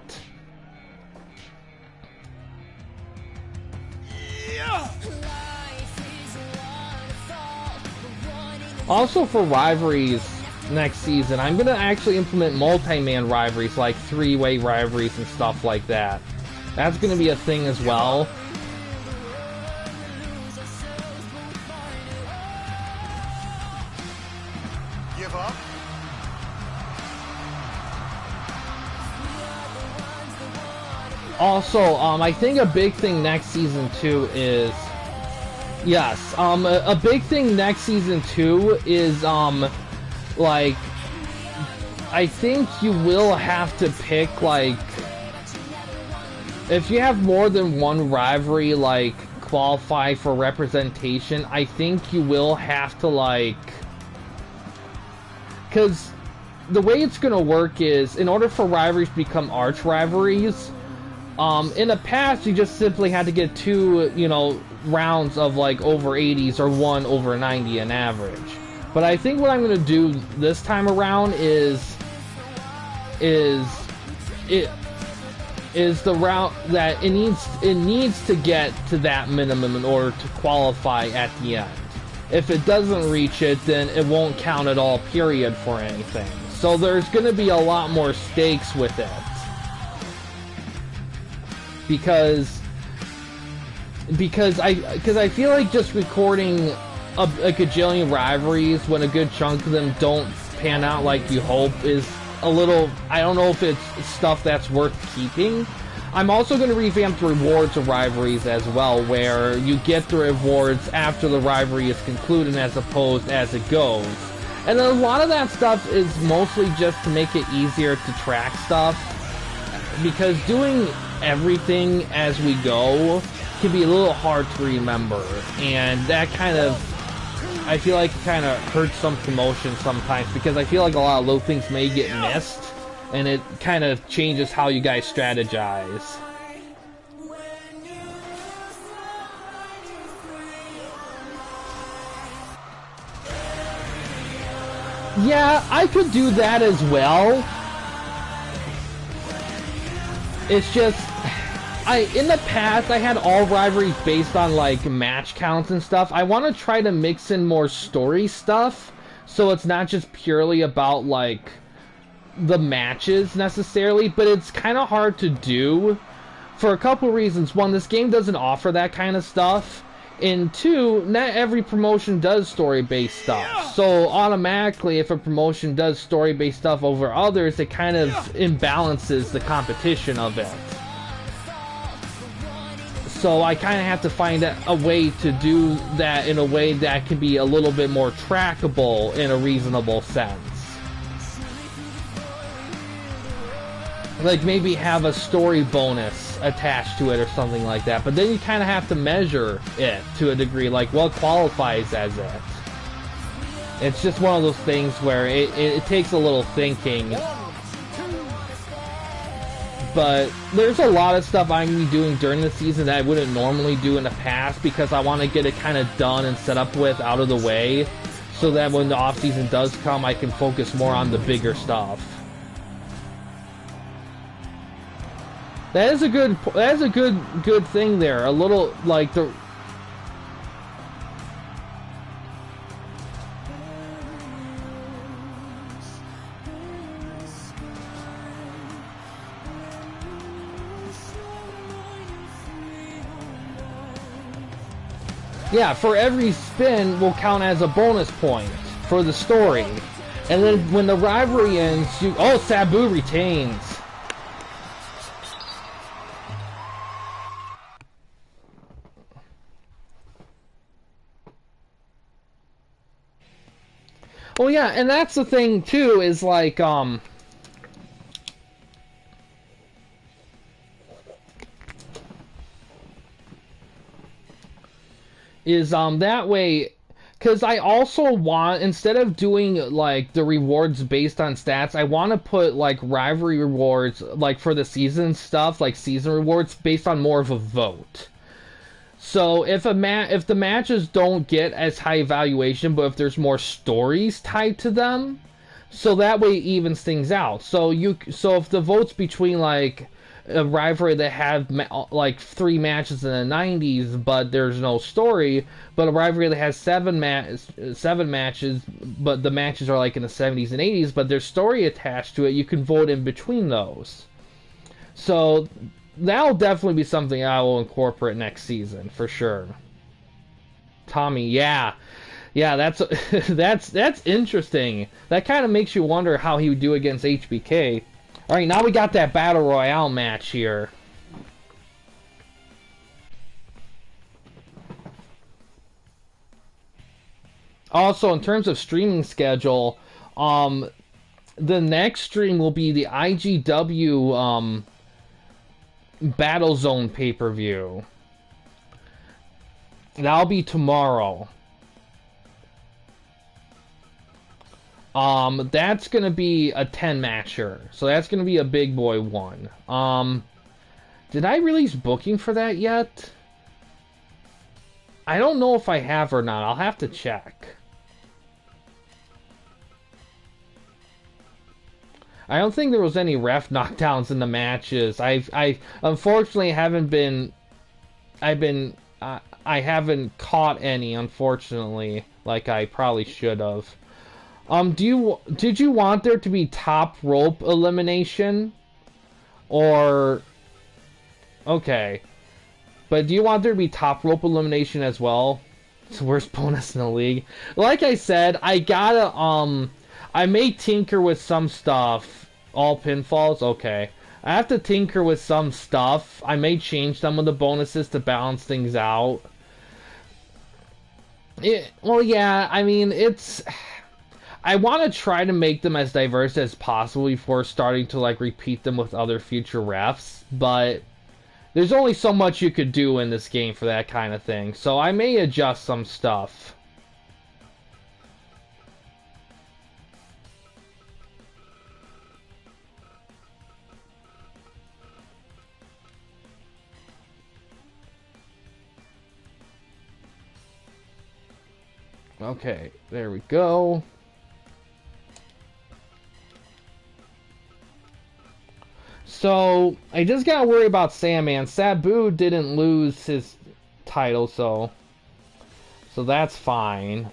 A: Also for rivalries next season, I'm gonna actually implement multi-man rivalries, like three-way rivalries and stuff like that. That's gonna be a thing as well.
D: Give up.
A: Also, I think a big thing next season too is, yes, a big thing next season too is, like, I think you will have to pick, like, if you have more than one rivalry, like, qualify for representation, I think you will have to, like, because the way it's gonna work is, in order for rivalries to become arch rivalries, in the past, you just simply had to get 2, you know, rounds of like over 80s or 1 over 90 on average. But I think what I'm going to do this time around is the route that it needs to get to that minimum in order to qualify at the end. If it doesn't reach it, then it won't count at all, period, for anything. So there's going to be a lot more stakes with it. Because I feel like just recording a gajillion rivalries when a good chunk of them don't pan out like you hope is a little, I don't know if it's stuff that's worth keeping. I'm also going to revamp the rewards of rivalries as well, where you get the rewards after the rivalry is concluded as opposed as it goes. And a lot of that stuff is mostly just to make it easier to track stuff, because doing everything as we go can be a little hard to remember, and that kind of, I feel like it kind of hurts some promotion sometimes, because I feel like a lot of little things may get missed, and it kind of changes how you guys strategize. Yeah, I could do that as well. It's just, in the past, I had all rivalries based on, like, match counts and stuff. I want to try to mix in more story stuff, so it's not just purely about, like, the matches, necessarily, but it's kind of hard to do for a couple reasons. One, this game doesn't offer that kind of stuff, and two, not every promotion does story-based stuff. So, automatically, if a promotion does story-based stuff over others, it kind of imbalances the competition of it. So I kind of have to find a way to do that in a way that can be a little bit more trackable in a reasonable sense. Like maybe have a story bonus attached to it or something like that. But then you kind of have to measure it to a degree, like what qualifies as it. It's just one of those things where it takes a little thinking. But there's a lot of stuff I'm going to be doing during the season that I wouldn't normally do in the past, because I want to get it kind of done and set up with out of the way, so that when the off season does come, I can focus more on the bigger stuff. That is a good thing there. A little like the. Yeah, for every spin will count as a bonus point for the story. And then when the rivalry ends, oh, Sabu retains. Well, yeah, and that's the thing, too, is like, is that way, because I also want, instead of doing like the rewards based on stats, I want to put like rivalry rewards like for the season stuff, like season rewards based on more of a vote. So if the matches don't get as high evaluation, but if there's more stories tied to them, so that way it evens things out. So if the votes between like a rivalry that had like 3 matches in the 90s, but there's no story, but a rivalry that has 7 matches, but the matches are like in the 70s and 80s, but there's story attached to it, you can vote in between those. So that'll definitely be something I will incorporate next season for sure. Tommy, yeah. Yeah, that's that's interesting. That kind of makes you wonder how he would do against HBK. All right, now we got that Battle Royale match here. Also, in terms of streaming schedule, the next stream will be the IGW Battle Zone pay-per-view. That'll be tomorrow. That's gonna be a 10-matcher, so that's gonna be a big boy one. Did I release booking for that yet? I don't know if I have or not. I'll have to check. I don't think there was any ref knockdowns in the matches. I unfortunately haven't been. I haven't caught any, unfortunately, like I probably should have. Did you want there to be top rope elimination? Or... Okay. But do you want there to be top rope elimination as well? It's the worst bonus in the league. Like I said, I gotta, I may tinker with some stuff. All pinfalls? Okay. I have to tinker with some stuff. I may change some of the bonuses to balance things out. Well, yeah, I mean, it's... I want to try to make them as diverse as possible before starting to, like, repeat them with other future refs, but there's only so much you could do in this game for that kind of thing, so I may adjust some stuff. Okay, there we go. So, I just gotta worry about Sandman. Sabu didn't lose his title, so that's fine.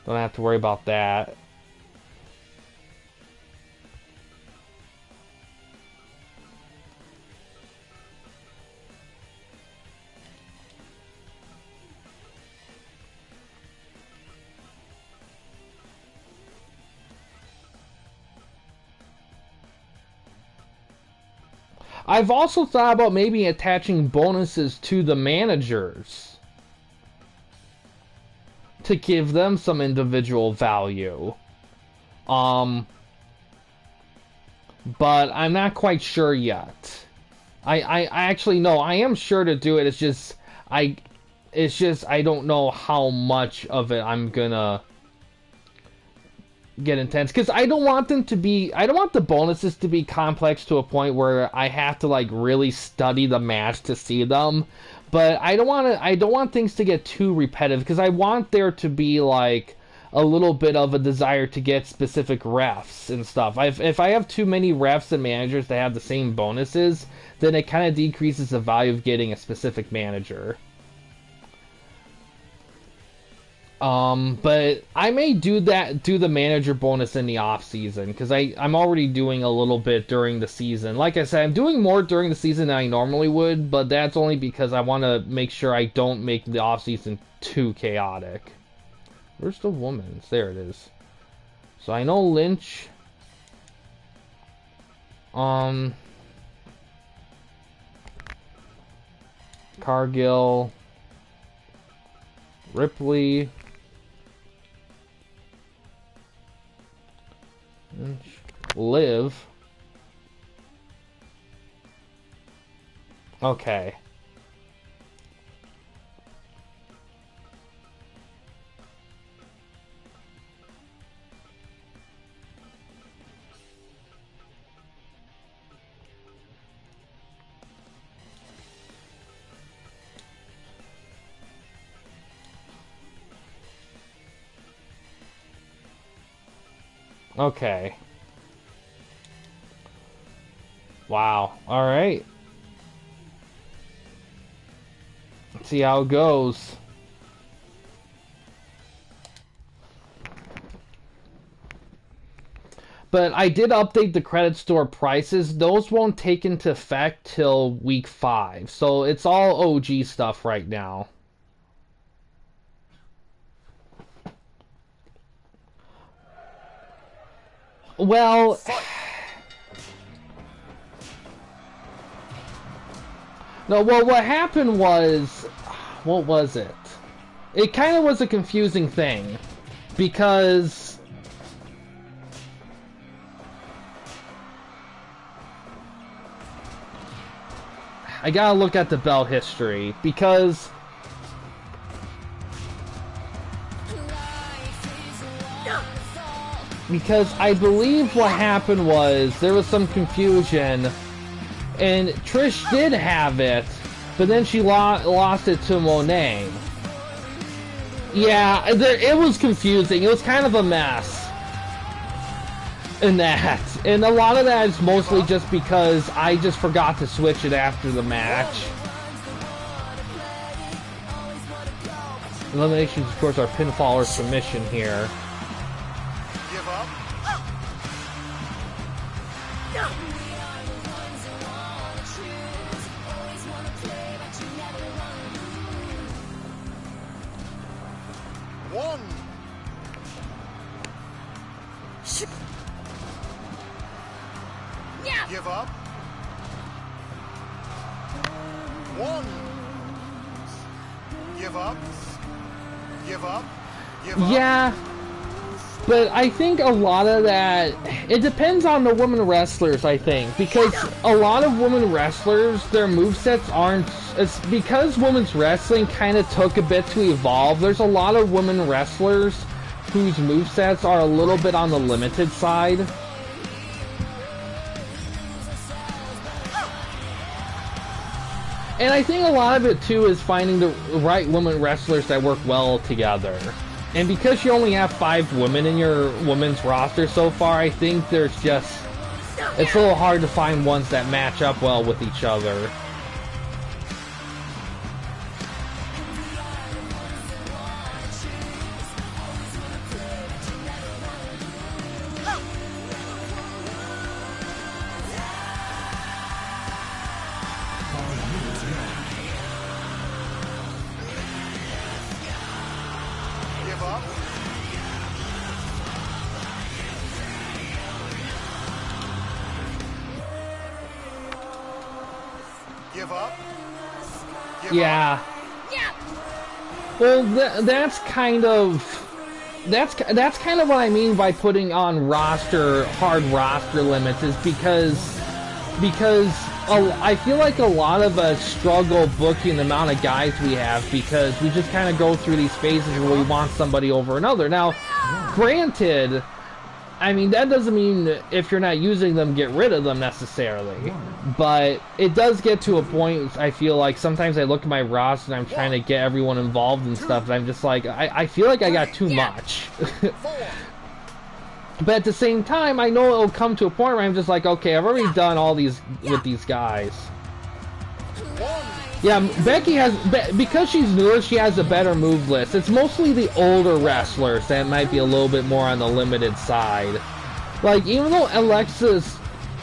A: Don't have to worry about that. I've also thought about maybe attaching bonuses to the managers to give them some individual value. But I'm not quite sure yet. I actually know I am sure to do it. It's just I don't know how much of it I'm gonna get intense, because I don't want the bonuses to be complex to a point where I have to like really study the match to see them, but I don't want things to get too repetitive, because I want there to be like a little bit of a desire to get specific refs and stuff. If I have too many refs and managers that have the same bonuses, then it kind of decreases the value of getting a specific manager. But I may do the manager bonus in the off season, because I'm already doing a little bit during the season. Like I said, I'm doing more during the season than I normally would, but that's only because I want to make sure I don't make the off season too chaotic. Where's the woman's? There it is. So I know Lynch. Cargill. Ripley. Liv. Okay. Okay. Wow. Alright. Let's see how it goes. But I did update the credit store prices. Those won't take into effect till week 5. So it's all OG stuff right now. Well, no, well, what happened was, what was it? It kind of was a confusing thing because I gotta look at the belt history because I believe what happened was there was some confusion and Trish did have it, but then she lost it to Monet. Yeah, it was confusing. It was kind of a mess. And a lot of that is mostly just because I just forgot to switch it after the match. Eliminations, of course, are pinfall or submission here.
D: Give up. One. Give up. One. Give up. Give up. Give up.
A: Yeah, but I think a lot of that, it depends on the women wrestlers, I think, because a lot of women wrestlers, their movesets aren't, it's because women's wrestling kind of took a bit to evolve. There's a lot of women wrestlers whose movesets are a little bit on the limited side. And I think a lot of it too is finding the right women wrestlers that work well together. And because you only have 5 women in your women's roster so far, I think there's just, it's a little hard to find ones that match up well with each other.
D: Give up. Give up. Give
A: Yeah. Well, that's kind of what I mean by putting on hard roster limits, is because I feel like a lot of us struggle booking the amount of guys we have because we just kind of go through these phases where we want somebody over another. Now, granted, I mean, that doesn't mean if you're not using them, get rid of them necessarily. But it does get to a point, I feel like, sometimes I look at my roster and I'm trying to get everyone involved and stuff, and I'm just like, I feel like I got too much. But at the same time, I know it'll come to a point where I'm just like, okay, I've already done all these with these guys. Yeah, Becky has, because she's newer, she has a better move list. It's mostly the older wrestlers that might be a little bit more on the limited side. Like, even though Alexis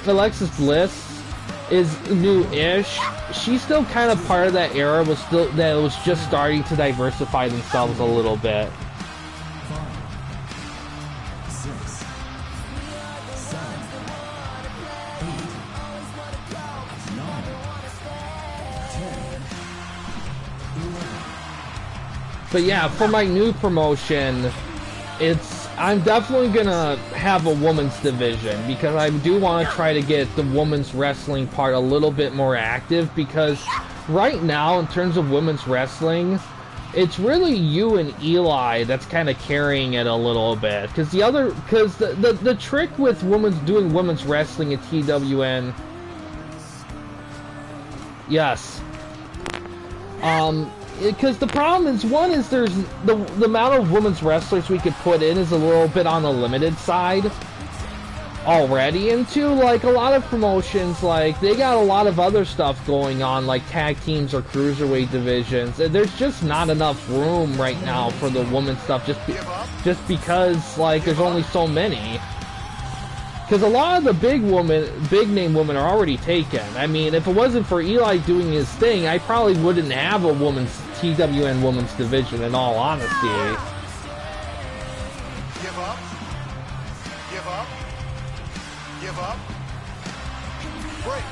A: Bliss is new-ish, she's still kind of part of that era that was just starting to diversify themselves a little bit.
B: 5, 6, 7, 8, 9, 10, 11.
A: But yeah, for my new promotion, I'm definitely gonna have a women's division because I do want to try to get the women's wrestling part a little bit more active, because right now, in terms of women's wrestling, it's really you and Eli that's kind of carrying it a little bit. Because the trick with doing women's wrestling at TWN, yes. Because the problem is, one is there's the amount of women's wrestlers we could put in is a little bit on the limited side. already into. Like, a lot of promotions, like, they got a lot of other stuff going on, like tag teams or cruiserweight divisions, and there's just not enough room right now for the women's stuff, just because, like, there's only so many. Because a lot of the big name women are already taken. I mean, if it wasn't for Eli doing his thing, I probably wouldn't have a women's TWN women's division, in all honesty.
D: Give up. Give up. Give up. Break.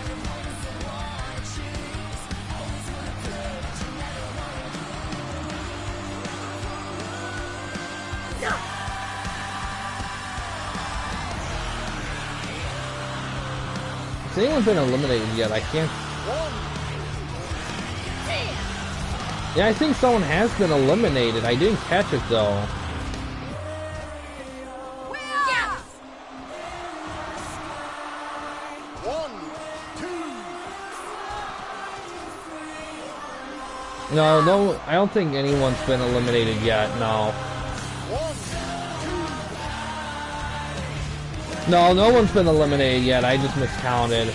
A: Has anyone been eliminated yet? I can't... Yeah, I think someone has been eliminated. I didn't catch it, though. No, I don't think anyone's been eliminated yet, no. No one's been eliminated yet, I just miscounted.
B: 2,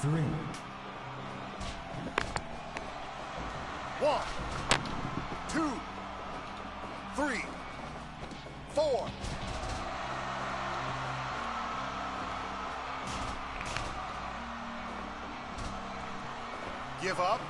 B: 3.
D: 1, 2, 3, 4. Give up.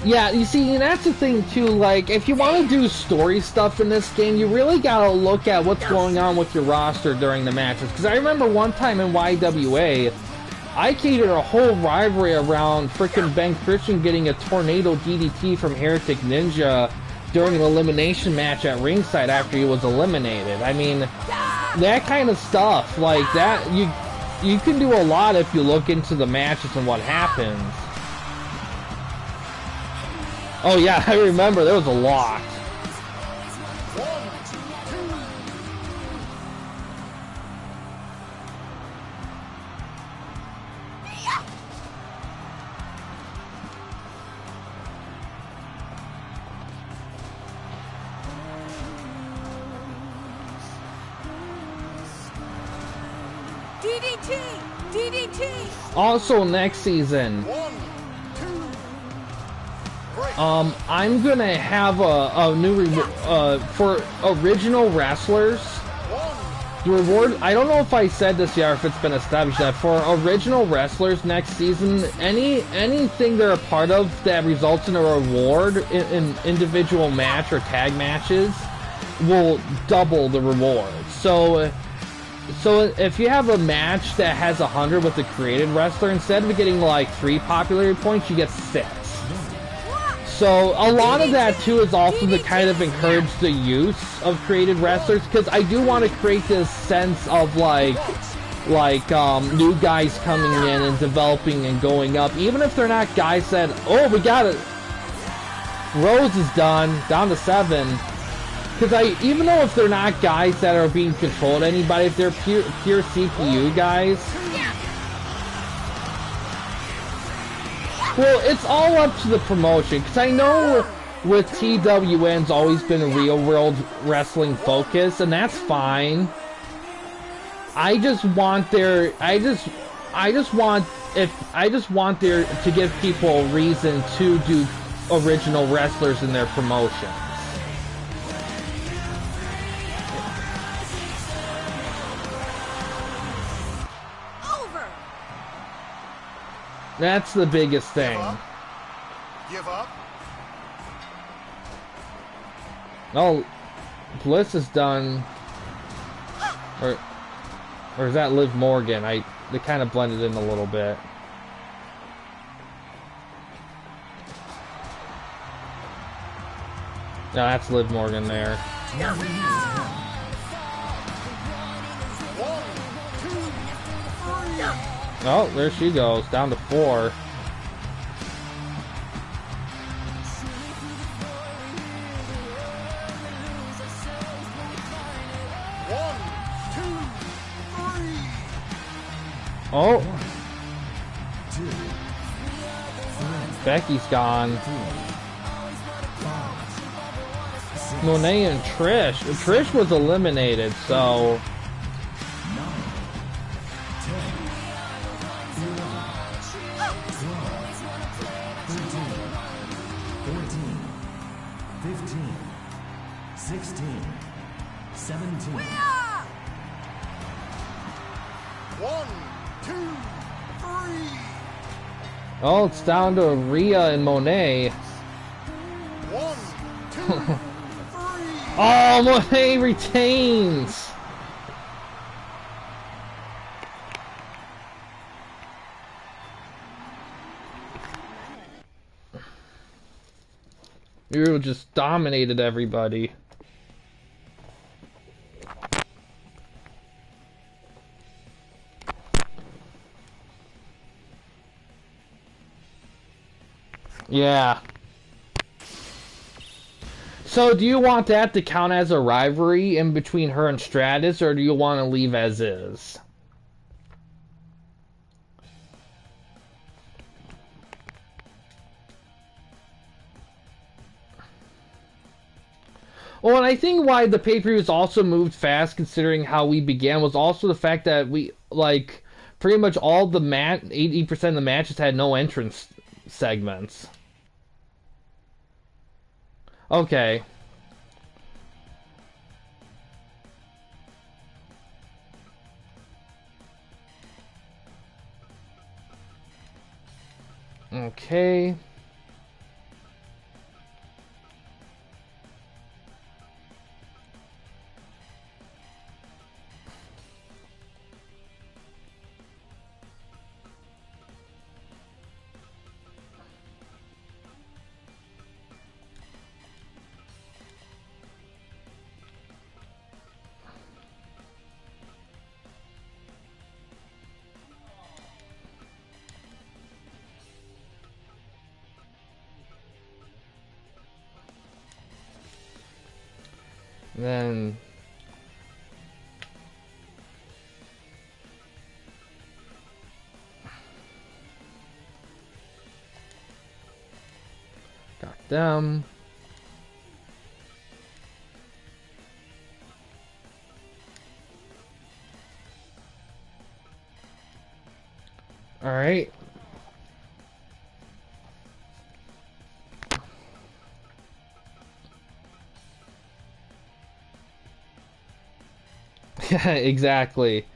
A: Yeah, you see, and that's the thing too, like, if you want to do story stuff in this game, you really gotta look at what's going on with your roster during the matches. Because I remember one time in YWA, I catered a whole rivalry around frickin' Ben Christian getting a tornado DDT from Heretic Ninja during an elimination match at ringside after he was eliminated. I mean, that kind of stuff, like that, you can do a lot if you look into the matches and what happens. Oh yeah, I remember, there was a lot.
F: DDT!
A: Also, next season, I'm gonna have a new for original wrestlers. The reward, I don't know if I said this yet or if it's been established that for original wrestlers next season, anything they're a part of that results in a reward in individual match or tag matches will double the reward. So if you have a match that has 100 with a created wrestler, instead of getting like 3 popularity points, you get 6. So a lot of that too is also to kind of encourage the use of created wrestlers, because I do want to create this sense of like new guys coming in and developing and going up, even if they're not guys that, oh, we got it, Rose is done, down to 7. Because even though if they're not guys that are being controlled anybody, if they're pure CPU guys, well, it's all up to the promotion. Because I know with TWN's always been a real world wrestling focus, and that's fine. I just want there to give people a reason to do original wrestlers in their promotion. That's the biggest thing.
D: Give up.
A: Oh, Bliss is done. Or is that Liv Morgan? They kind of blended in a little bit. No, that's Liv Morgan there. Oh, there she goes, down to 4. Oh,
B: 2, 3,
A: Becky's gone.
B: 4, 5, 6,
A: Monet and Trish. Trish was eliminated, so
B: 9, 10, 11, 12, 13, 14, 15, 16, 17.
D: 1, 2, 3.
A: oh, it's down to Rhea and Monet.
D: 1, 2, 3.
A: Oh, Monet retains. You just dominated everybody. Yeah. So do you want that to count as a rivalry in between her and Stratus, or do you want to leave as is? Well, and I think why the pay-per-views also moved fast, considering how we began, was also the fact that we, like, pretty much all the 80% of the matches had no entrance segments. Okay. Okay. Then got them. All right. Yeah, exactly.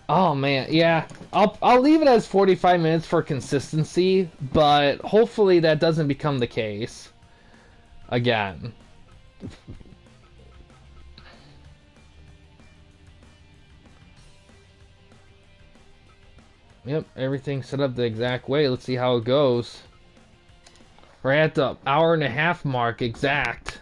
A: Oh man, yeah. I'll leave it as 45 minutes for consistency, but hopefully that doesn't become the case again. Yep, everything's set up the exact way. Let's see how it goes. We're at the hour and a half mark exact.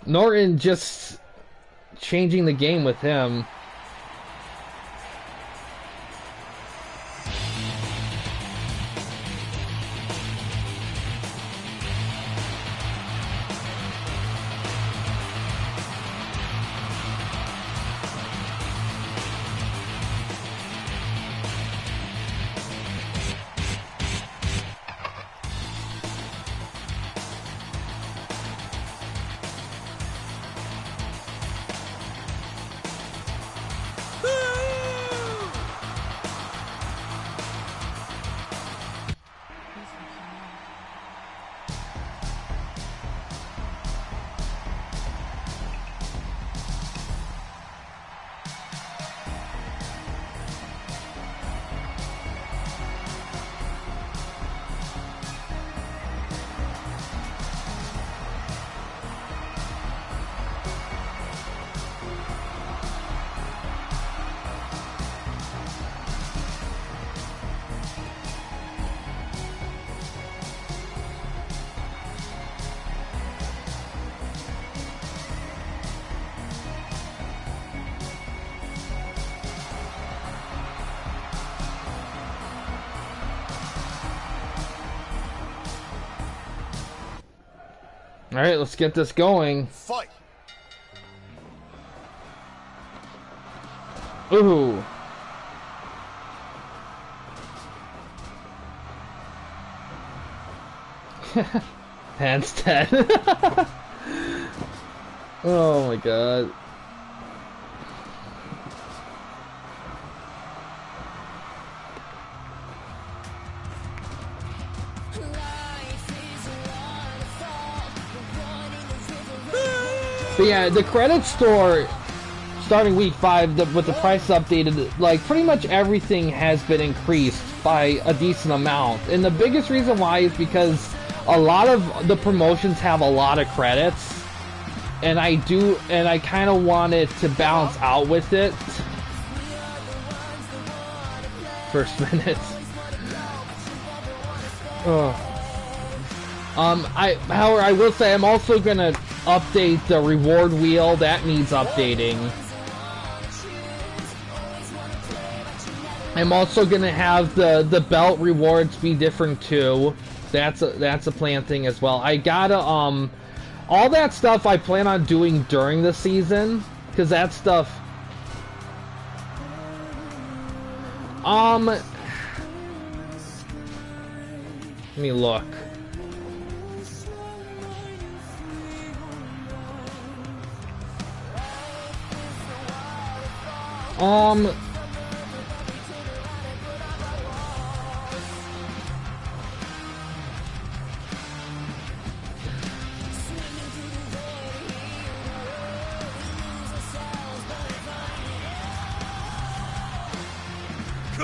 A: Norton just changing the game with him. All right, let's get this going.
D: Fight.
A: Ooh. Hands 10. Oh my god. But yeah, the credit store, starting week 5, with the price updated, like, pretty much everything has been increased by a decent amount. And the biggest reason why is because a lot of the promotions have a lot of credits. And I kind of want it to balance out with it. First minute. Oh. However, I will say I'm also gonna update the reward wheel. That needs updating. I'm also gonna have the belt rewards be different too. That's a planned thing as well. I gotta all that stuff I plan on doing during the season, because that stuff let me look.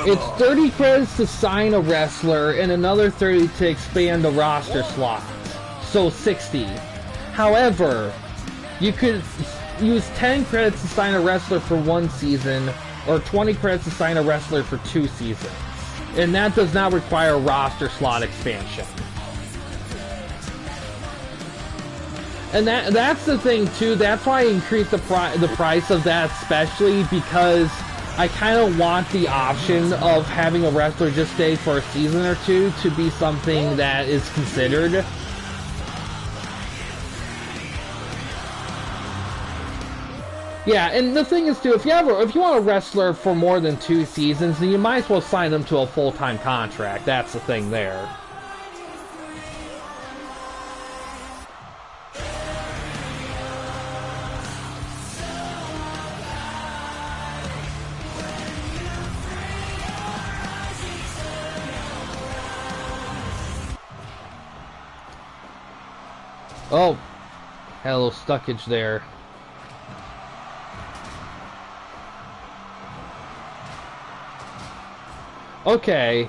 A: It's 30 credits to sign a wrestler and another 30 to expand the roster slot. So 60. However, you could use 10 credits to sign a wrestler for 1 season or 20 credits to sign a wrestler for 2 seasons. And that does not require a roster slot expansion. And that's the thing too. That's why I increased the price of that, especially because I kind of want the option of having a wrestler just stay for a season or 2 to be something that is considered. Yeah, and the thing is too, if you want a wrestler for more than 2 seasons, then you might as well sign them to a full-time contract. That's the thing there. Oh, had a little stuckage there. Okay.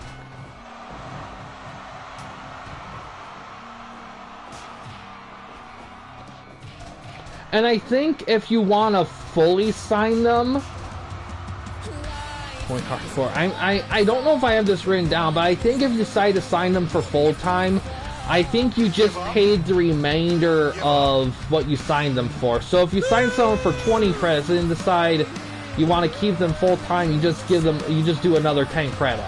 A: And I think if you want to fully sign them, point hardcore. I don't know if I have this written down, but I think if you decide to sign them for full time, I think you just paid the remainder of what you signed them for. So if you sign someone for 20 credits and decide you want to keep them full time, you just do another 10 credits.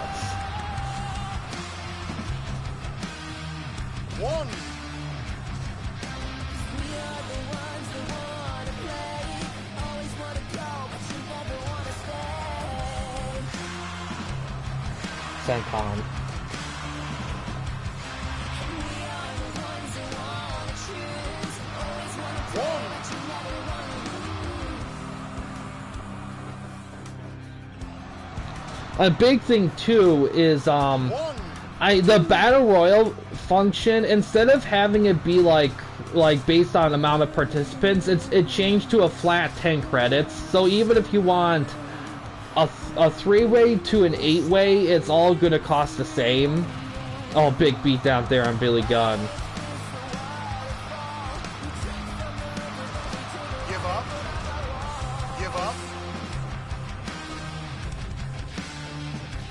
A: Sencon. A big thing too is the battle royal function, instead of having it be like based on amount of participants, it changed to a flat 10 credits. So even if you want a 3-way to an 8-way, it's all gonna cost the same. Oh, big beatdown there on Billy Gunn.
D: Give up. Give up.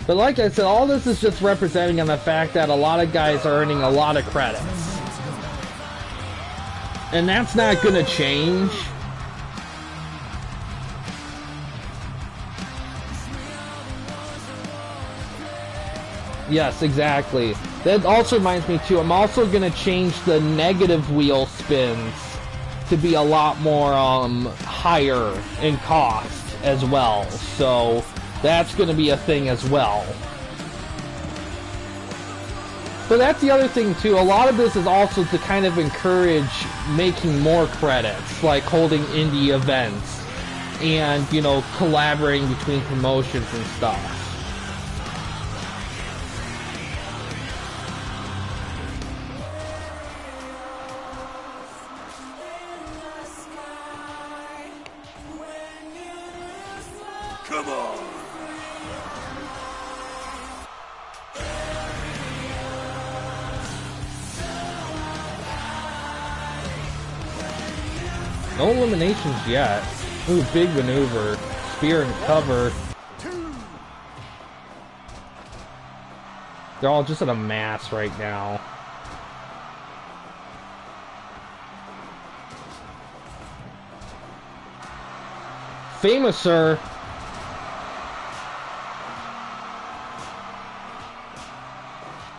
A: But like I said, all this is just representing on the fact that a lot of guys are earning a lot of credits. And that's not gonna change. Yes, exactly. That also reminds me too, I'm also gonna change the negative wheel spins to be a lot more higher in cost. as well. So that's going to be a thing as well. But that's the other thing too. A lot of this is also to kind of encourage making more credits, like holding indie events and, you know, collaborating between promotions and stuff.
E: Come on.
A: No eliminations yet. Ooh, big maneuver. Spear and cover. They're all just at a mass right now. Famouser.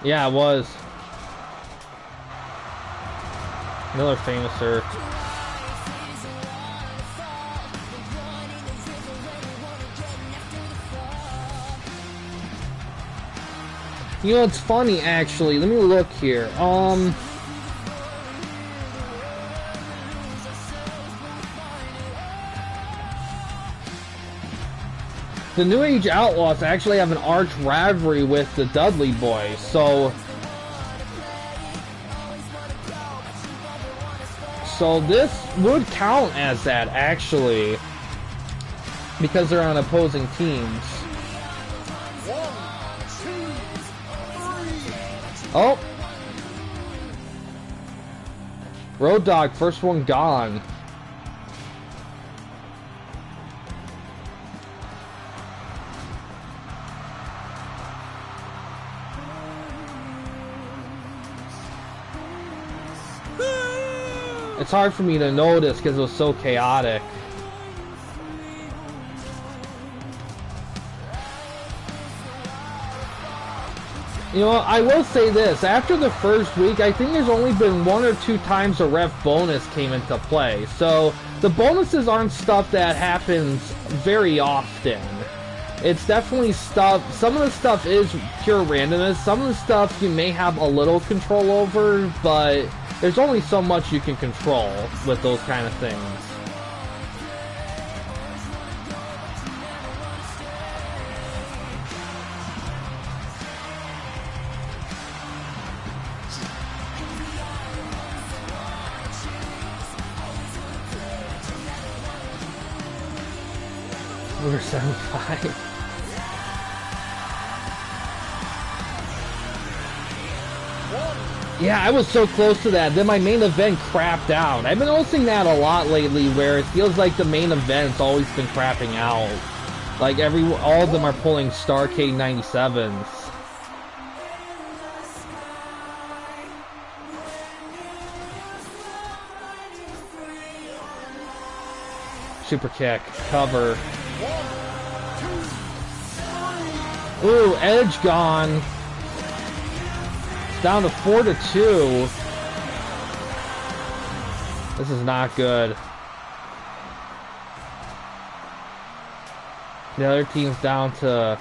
A: Yeah, it was. Another Famouser. You know, it's funny, actually. Let me look here. The New Age Outlaws actually have an arch rivalry with the Dudley Boys, so this would count as that, actually, because they're on opposing teams. Oh! Road Dogg, first one gone. It's hard for me to notice because it was so chaotic. You know, I will say this, after the first week, I think there's only been 1 or 2 times a ref bonus came into play. So, the bonuses aren't stuff that happens very often. It's definitely stuff, some of the stuff is pure randomness, some of the stuff you may have a little control over, but there's only so much you can control with those kind of things. We're 75. Yeah, I was so close to that. Then my main event crapped out. I've been noticing that a lot lately, where it feels like the main event's always been crapping out. Like all of them are pulling Starcade 97s. Super kick, cover. Ooh, Edge gone. It's down to 4-2. This is not good. The other team's down to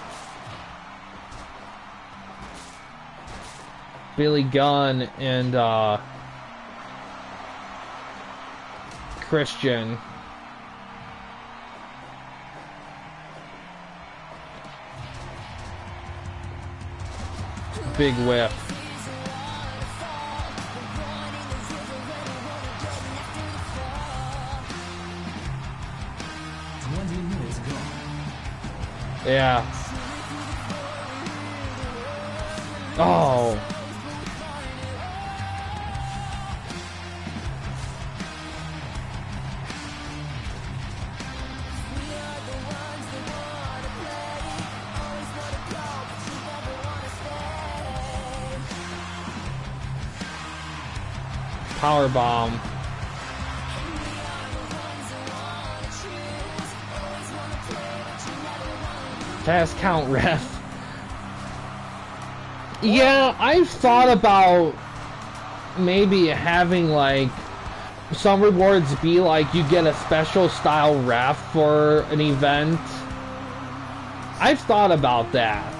A: Billy Gunn and Christian. Big whip. Yeah. Oh. Power bomb. Fast count, ref. Yeah, I've thought about maybe having like some rewards be like you get a special style ref for an event. I've thought about that.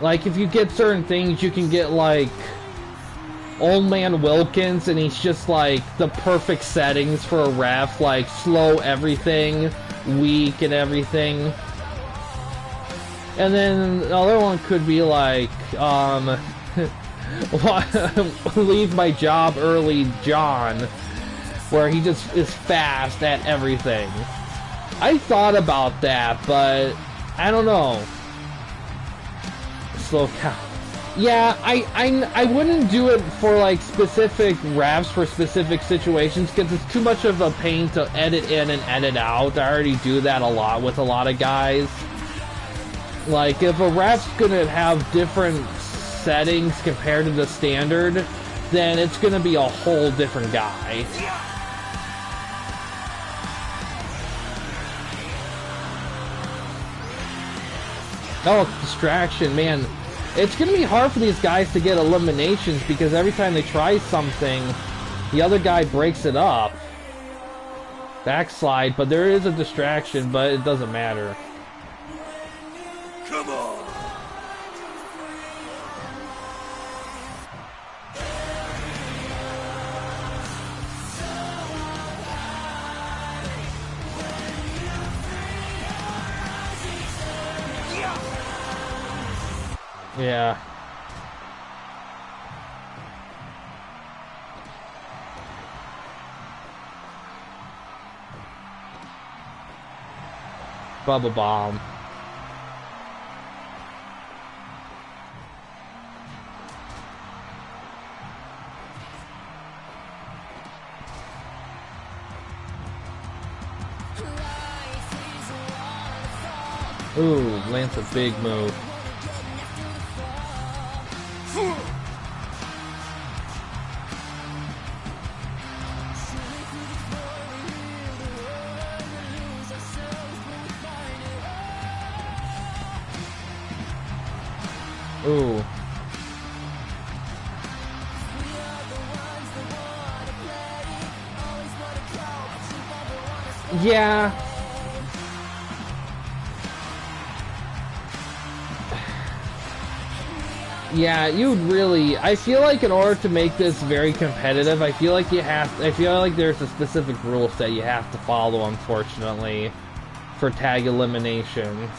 A: Like, if you get certain things, you can get, like, Old Man Wilkins, and he's just, like, the perfect settings for a ref, like, slow everything, weak and everything. And then the other one could be, like, Leave My Job Early John, where he just is fast at everything. I thought about that, but I don't know. Slow count. Yeah, I wouldn't do it for like specific refs for specific situations because it's too much of a pain to edit in and edit out. I already do that a lot with a lot of guys. Like, if a ref's gonna have different settings compared to the standard, then it's gonna be a whole different guy. Oh, distraction, man. It's gonna be hard for these guys to get eliminations because every time they try something, the other guy breaks it up. Backslide, but there is a distraction, but it doesn't matter.
E: Come on.
A: Yeah. Bubble bomb. Ooh, lands a big move. Ooh. Yeah. Yeah, you'd really... I feel like in order to make this very competitive, I feel like there's a specific rule set you have to follow, unfortunately, for tag eliminations.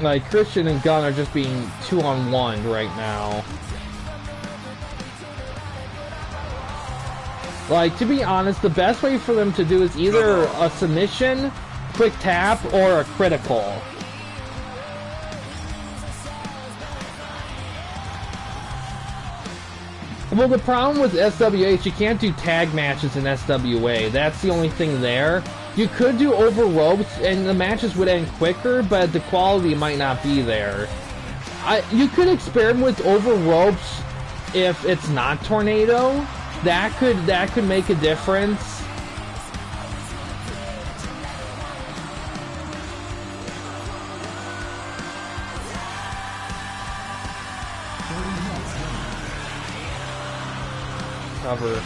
A: Like, Christian and Gunn are just being 2-on-1 right now. Like, to be honest, the best way for them to do is either a submission, quick tap, or a critical. Well, the problem with SWH, you can't do tag matches in SWA. That's the only thing there. You could do over ropes, and the matches would end quicker, but the quality might not be there. You could experiment with over ropes if it's not tornado. That could make a difference. Cover.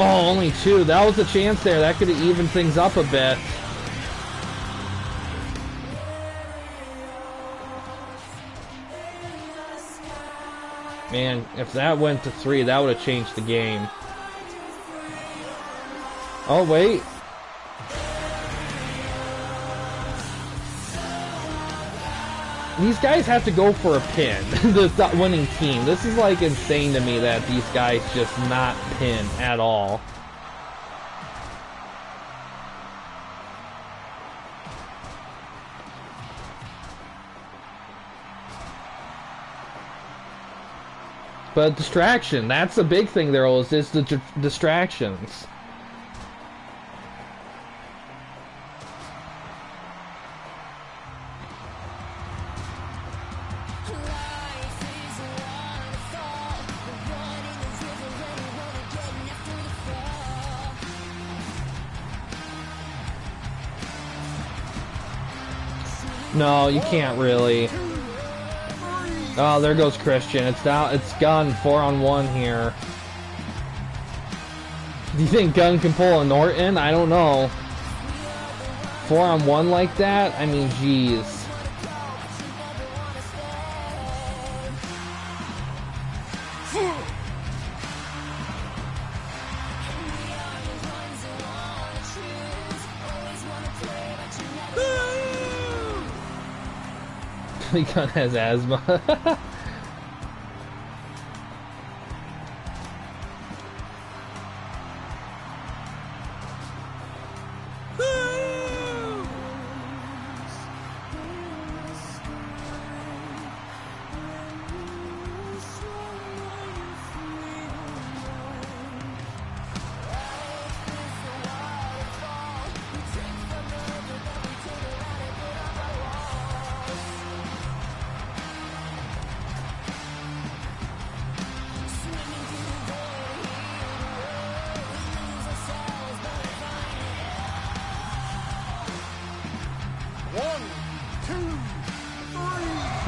A: Oh, only 2. That was a chance there. That could have evened things up a bit. Man, if that went to 3, that would have changed the game. Oh, wait. These guys have to go for a pin, the winning team. This is like insane to me that these guys just not pin at all. But distraction, that's the big thing there is the distractions. No, you can't really. Oh, there goes Christian. It's down. It's Gunn 4-on-1 here. Do you think Gunn can pull a Norton? I don't know. 4-on-1 like that? I mean, jeez. Gunn has asthma.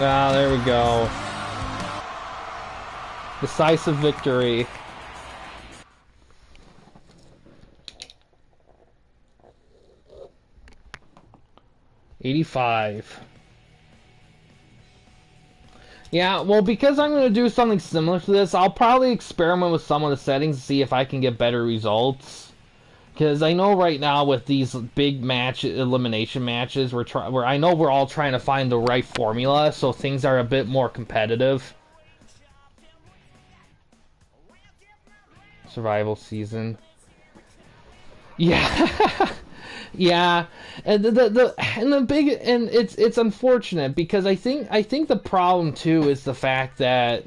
A: Ah, there we go. Decisive victory. $85. Yeah, well, because I'm going to do something similar to this, I'll probably experiment with some of the settings to see if I can get better results. Because I know right now with these big elimination matches, where I know we're all trying to find the right formula, so things are a bit more competitive. Survival season. Yeah. Yeah, and it's unfortunate because I think the problem too is the fact that,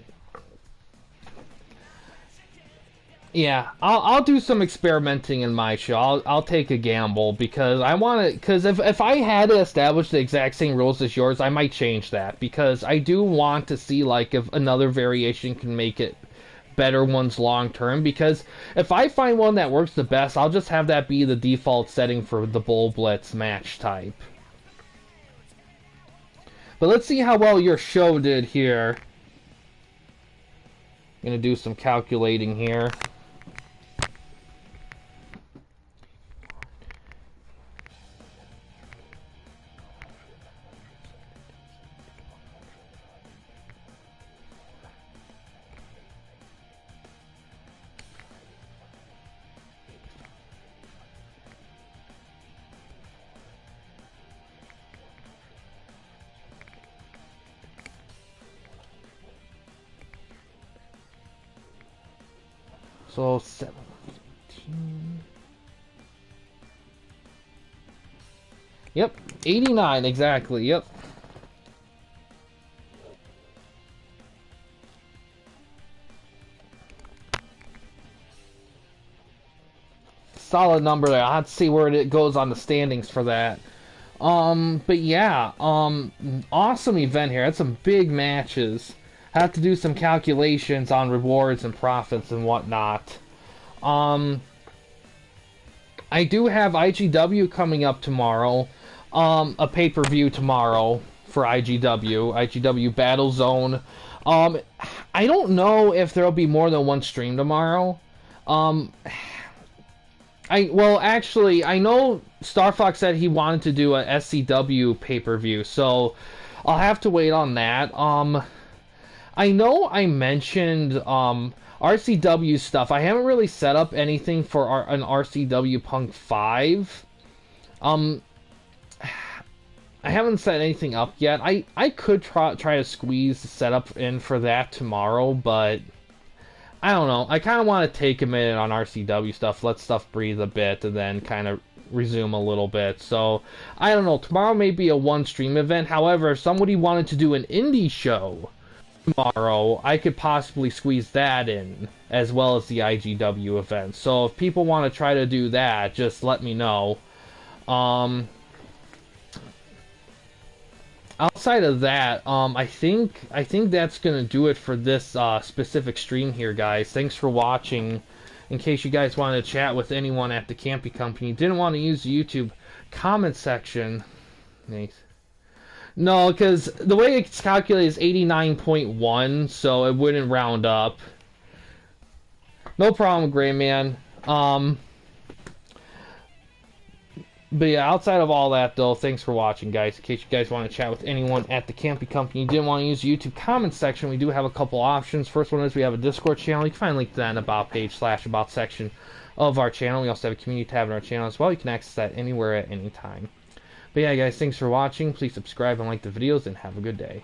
A: yeah, I'll do some experimenting in my show. I'll take a gamble because I want to, because if I had to establish the exact same rules as yours, I might change that because I do want to see like if another variation can make it better ones long term, because if I find one that works the best, I'll just have that be the default setting for the Bull Blitz match type. But let's see how well your show did here. I'm gonna do some calculating here. So 7. Yep, 89 exactly. Yep. Solid number there. I'll have to see where it goes on the standings for that. But yeah, awesome event here. Had some big matches. Have to do some calculations on rewards and profits and whatnot. I do have IGW coming up tomorrow. A pay-per-view tomorrow for IGW Battle Zone. I don't know if there'll be more than one stream tomorrow. Actually, I know Star Fox said he wanted to do a SCW pay-per-view, so I'll have to wait on that. I know I mentioned RCW stuff. I haven't really set up anything for an RCW Punk 5. I haven't set anything up yet. I could try to squeeze the setup in for that tomorrow, but I don't know. I kind of want to take a minute on RCW stuff, let stuff breathe a bit, and then kind of resume a little bit. So, I don't know. Tomorrow may be a one-stream event. However, if somebody wanted to do an indie show tomorrow, I could possibly squeeze that in, as well as the IGW event. So, if people want to try to do that, just let me know. Outside of that, I think that's gonna do it for this specific stream here, guys. Thanks for watching. In case you guys wanted to chat with anyone at the Campy Company, didn't want to use the YouTube comment section. Nice. No, because the way it's calculated is 89.1, so it wouldn't round up. No problem, Gray Man. But yeah, outside of all that, though, thanks for watching, guys. In case you guys want to chat with anyone at the Campy Company, you didn't want to use the YouTube comment section, we do have a couple options. First one is we have a Discord channel. You can find a link to that in the About page / About section of our channel. We also have a community tab in our channel as well. You can access that anywhere at any time. But yeah, guys, thanks for watching. Please subscribe and like the videos, and have a good day.